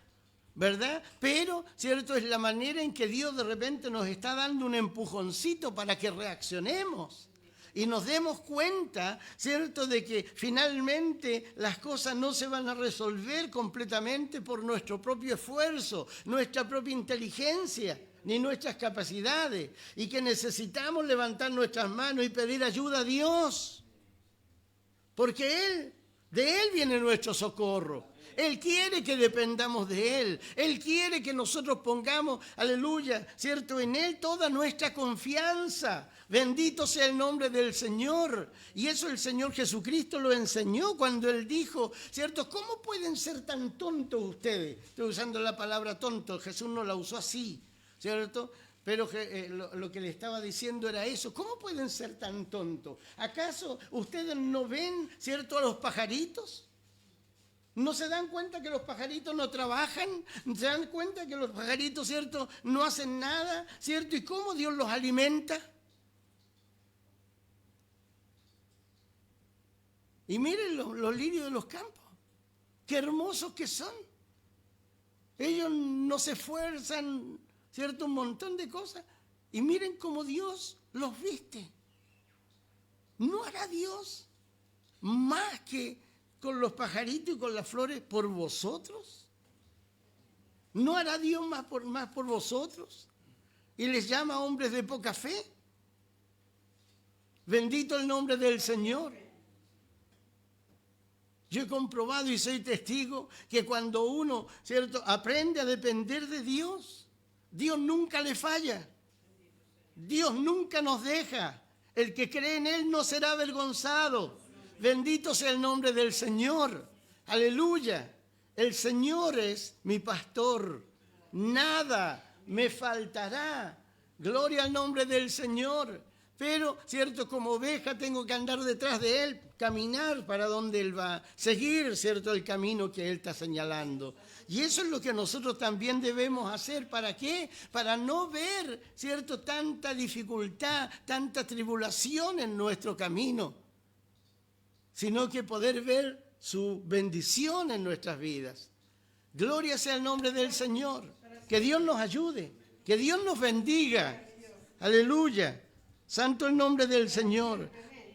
¿verdad? Pero, ¿cierto?, es la manera en que Dios de repente nos está dando un empujoncito para que reaccionemos y nos demos cuenta, ¿cierto?, de que finalmente las cosas no se van a resolver completamente por nuestro propio esfuerzo, nuestra propia inteligencia, ni nuestras capacidades, y que necesitamos levantar nuestras manos y pedir ayuda a Dios, porque de Él viene nuestro socorro. Él quiere que dependamos de Él. Él quiere que nosotros pongamos, aleluya, ¿cierto? En Él toda nuestra confianza. Bendito sea el nombre del Señor. Y eso el Señor Jesucristo lo enseñó cuando Él dijo, ¿cierto? ¿Cómo pueden ser tan tontos ustedes? Estoy usando la palabra tonto, Jesús no la usó así, ¿cierto? Pero lo que le estaba diciendo era eso. ¿Cómo pueden ser tan tontos? ¿Acaso ustedes no ven, ¿cierto?, a los pajaritos? ¿No se dan cuenta que los pajaritos no trabajan? ¿Se dan cuenta que los pajaritos, ¿cierto?, no hacen nada, ¿cierto? ¿Y cómo Dios los alimenta? Y miren los lirios de los campos. Qué hermosos que son. Ellos no se esfuerzan, ¿cierto? Un montón de cosas. Y miren cómo Dios los viste. ¿No hará Dios más que con los pajaritos y con las flores por vosotros? ¿No hará Dios más por vosotros? ¿Y les llama hombres de poca fe? Bendito el nombre del Señor. Yo he comprobado y soy testigo que cuando uno, ¿cierto?, aprende a depender de Dios, Dios nunca le falla. Dios nunca nos deja. El que cree en Él no será avergonzado. Bendito sea el nombre del Señor. Aleluya. El Señor es mi pastor. Nada me faltará. Gloria al nombre del Señor. Pero, ¿cierto?, como oveja tengo que andar detrás de Él, caminar para donde Él va, seguir, ¿cierto?, el camino que Él está señalando. Y eso es lo que nosotros también debemos hacer. ¿Para qué? Para no ver, ¿cierto?, tanta dificultad, tanta tribulación en nuestro camino, sino que poder ver su bendición en nuestras vidas. Gloria sea el nombre del Señor. Que Dios nos ayude, que Dios nos bendiga. Aleluya. Santo el nombre del Señor.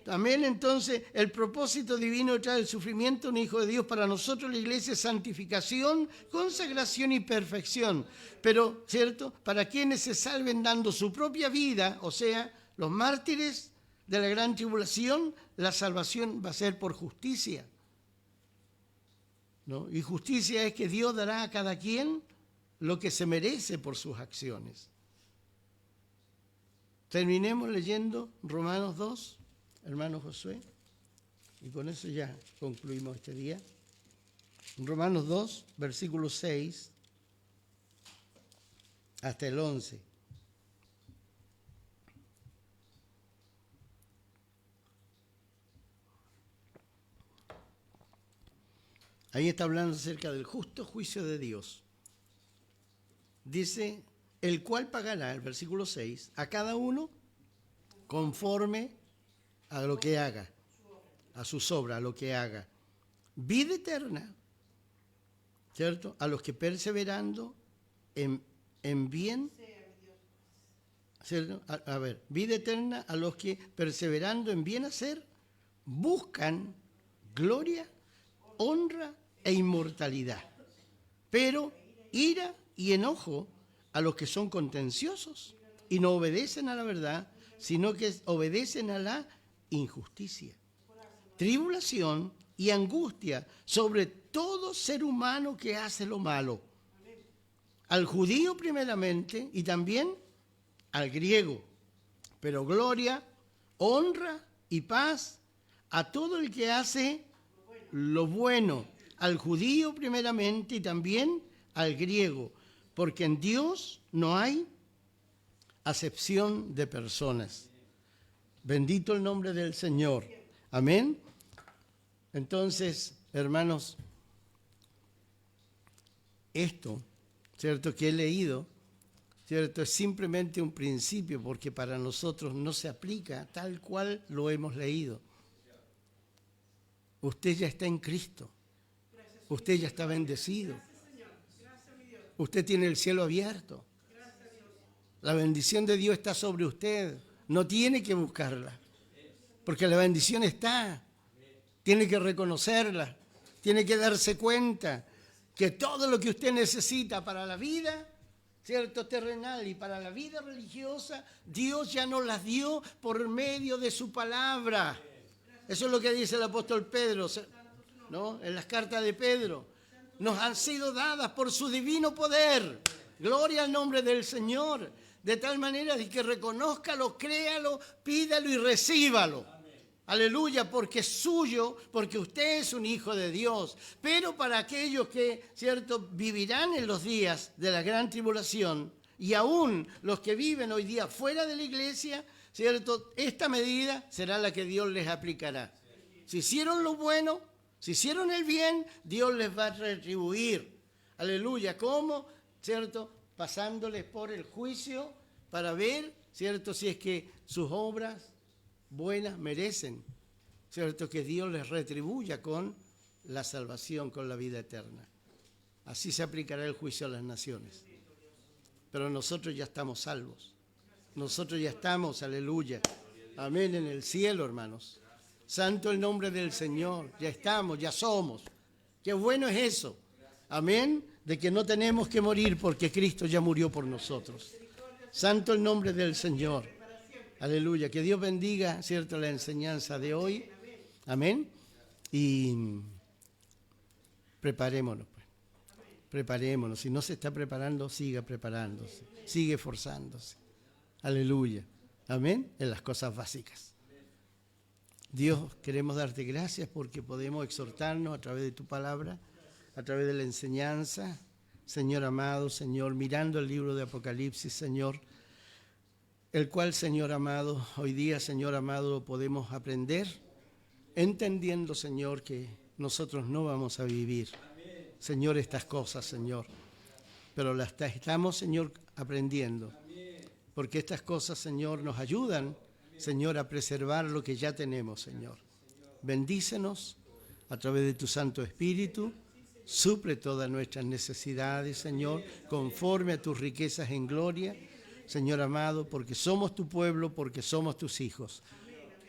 Amén. Entonces, el propósito divino trae el sufrimiento de un Hijo de Dios para nosotros, la iglesia, es santificación, consagración y perfección. Pero, ¿cierto?, para quienes se salven dando su propia vida, o sea, los mártires de la gran tribulación, la salvación va a ser por justicia, ¿no? Y justicia es que Dios dará a cada quien lo que se merece por sus acciones. Terminemos leyendo Romanos 2, hermano Josué, y con eso ya concluimos este día. Romanos 2, versículo 6 hasta el 11. Ahí está hablando acerca del justo juicio de Dios. Dice, el cual pagará, el versículo 6, a cada uno conforme a lo que haga, a sus obras, a lo que haga. Vida eterna, ¿cierto?, a los que perseverando en bien, ¿cierto? Vida eterna a los que perseverando en bien hacer, buscan gloria, honra e inmortalidad. Pero ira y enojo a los que son contenciosos y no obedecen a la verdad, sino que obedecen a la injusticia. Tribulación y angustia sobre todo ser humano que hace lo malo. Al judío primeramente y también al griego. Pero gloria, honra y paz a todo el que hace lo bueno. Al judío primeramente y también al griego. Porque en Dios no hay acepción de personas. Bendito el nombre del Señor. Amén. Entonces, hermanos, esto, ¿cierto?, que he leído, ¿cierto?, es simplemente un principio, porque para nosotros no se aplica tal cual lo hemos leído. Usted ya está en Cristo. Usted ya está bendecido. Usted tiene el cielo abierto. La bendición de Dios está sobre usted. No tiene que buscarla, porque la bendición está. Tiene que reconocerla. Tiene que darse cuenta que todo lo que usted necesita para la vida, ¿cierto?, terrenal y para la vida religiosa, Dios ya nos las dio por medio de su palabra. Eso es lo que dice el apóstol Pedro, ¿no?, en las cartas de Pedro. nos han sido dadas por su divino poder. Gloria al nombre del Señor. De tal manera de que reconózcalo, créalo, pídalo y recíbalo. Aleluya, porque es suyo, porque usted es un hijo de Dios. Pero para aquellos que, cierto, vivirán en los días de la gran tribulación, y aún los que viven hoy día fuera de la iglesia, cierto, esta medida será la que Dios les aplicará. Si hicieron lo bueno, si hicieron el bien, Dios les va a retribuir. Aleluya, ¿cómo? ¿Cierto? Pasándoles por el juicio para ver, cierto, si es que sus obras buenas merecen, cierto, que Dios les retribuya con la salvación, con la vida eterna. Así se aplicará el juicio a las naciones. Pero nosotros ya estamos salvos. Nosotros ya estamos, aleluya. Amén, en el cielo, hermanos. Santo el nombre del Señor. Ya estamos, ya somos. Qué bueno es eso. Amén, de que no tenemos que morir porque Cristo ya murió por nosotros. Santo el nombre del Señor. Aleluya. Que Dios bendiga, cierto, la enseñanza de hoy. Amén. Y preparémonos, pues. Preparémonos. Si no se está preparando, siga preparándose. Sigue esforzándose. Aleluya. Amén. En las cosas básicas. Dios, queremos darte gracias porque podemos exhortarnos a través de tu palabra, a través de la enseñanza. Señor amado, Señor, mirando el libro de Apocalipsis, Señor, el cual, Señor amado, hoy día, Señor amado, podemos aprender, entendiendo, Señor, que nosotros no vamos a vivir, Señor, estas cosas, Señor, pero las estamos, Señor, aprendiendo, porque estas cosas, Señor, nos ayudan, Señor, a preservar lo que ya tenemos, Señor. Bendícenos a través de tu Santo Espíritu, suple todas nuestras necesidades, Señor, conforme a tus riquezas en gloria, Señor amado, porque somos tu pueblo, porque somos tus hijos.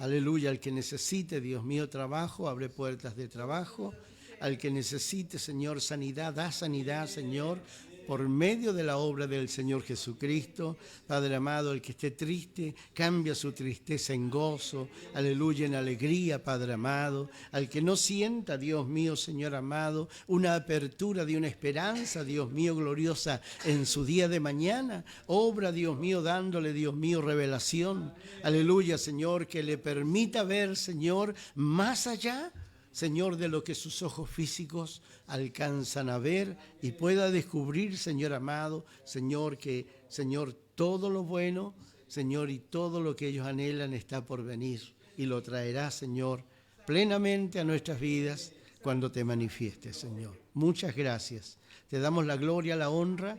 Aleluya, al que necesite, Dios mío, trabajo, abre puertas de trabajo. Al que necesite, Señor, sanidad, da sanidad, Señor, por medio de la obra del Señor Jesucristo. Padre amado, el que esté triste, cambia su tristeza en gozo, aleluya, en alegría, Padre amado. Al que no sienta, Dios mío, Señor amado, una apertura de una esperanza, Dios mío, gloriosa en su día de mañana, obra, Dios mío, dándole, Dios mío, revelación, aleluya, Señor, que le permita ver, Señor, más allá, Señor, de lo que sus ojos físicos alcanzan a ver y pueda descubrir, Señor amado, Señor, que, Señor, todo lo bueno, Señor, y todo lo que ellos anhelan está por venir y lo traerá, Señor, plenamente a nuestras vidas cuando te manifiestes, Señor. Muchas gracias. Te damos la gloria, la honra,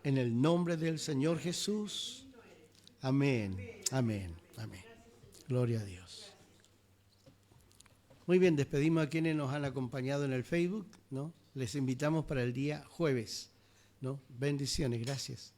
en el nombre del Señor Jesús. Amén, amén, amén. Gloria a Dios. Muy bien, despedimos a quienes nos han acompañado en el Facebook, ¿no? Les invitamos para el día jueves, ¿no? Bendiciones, gracias.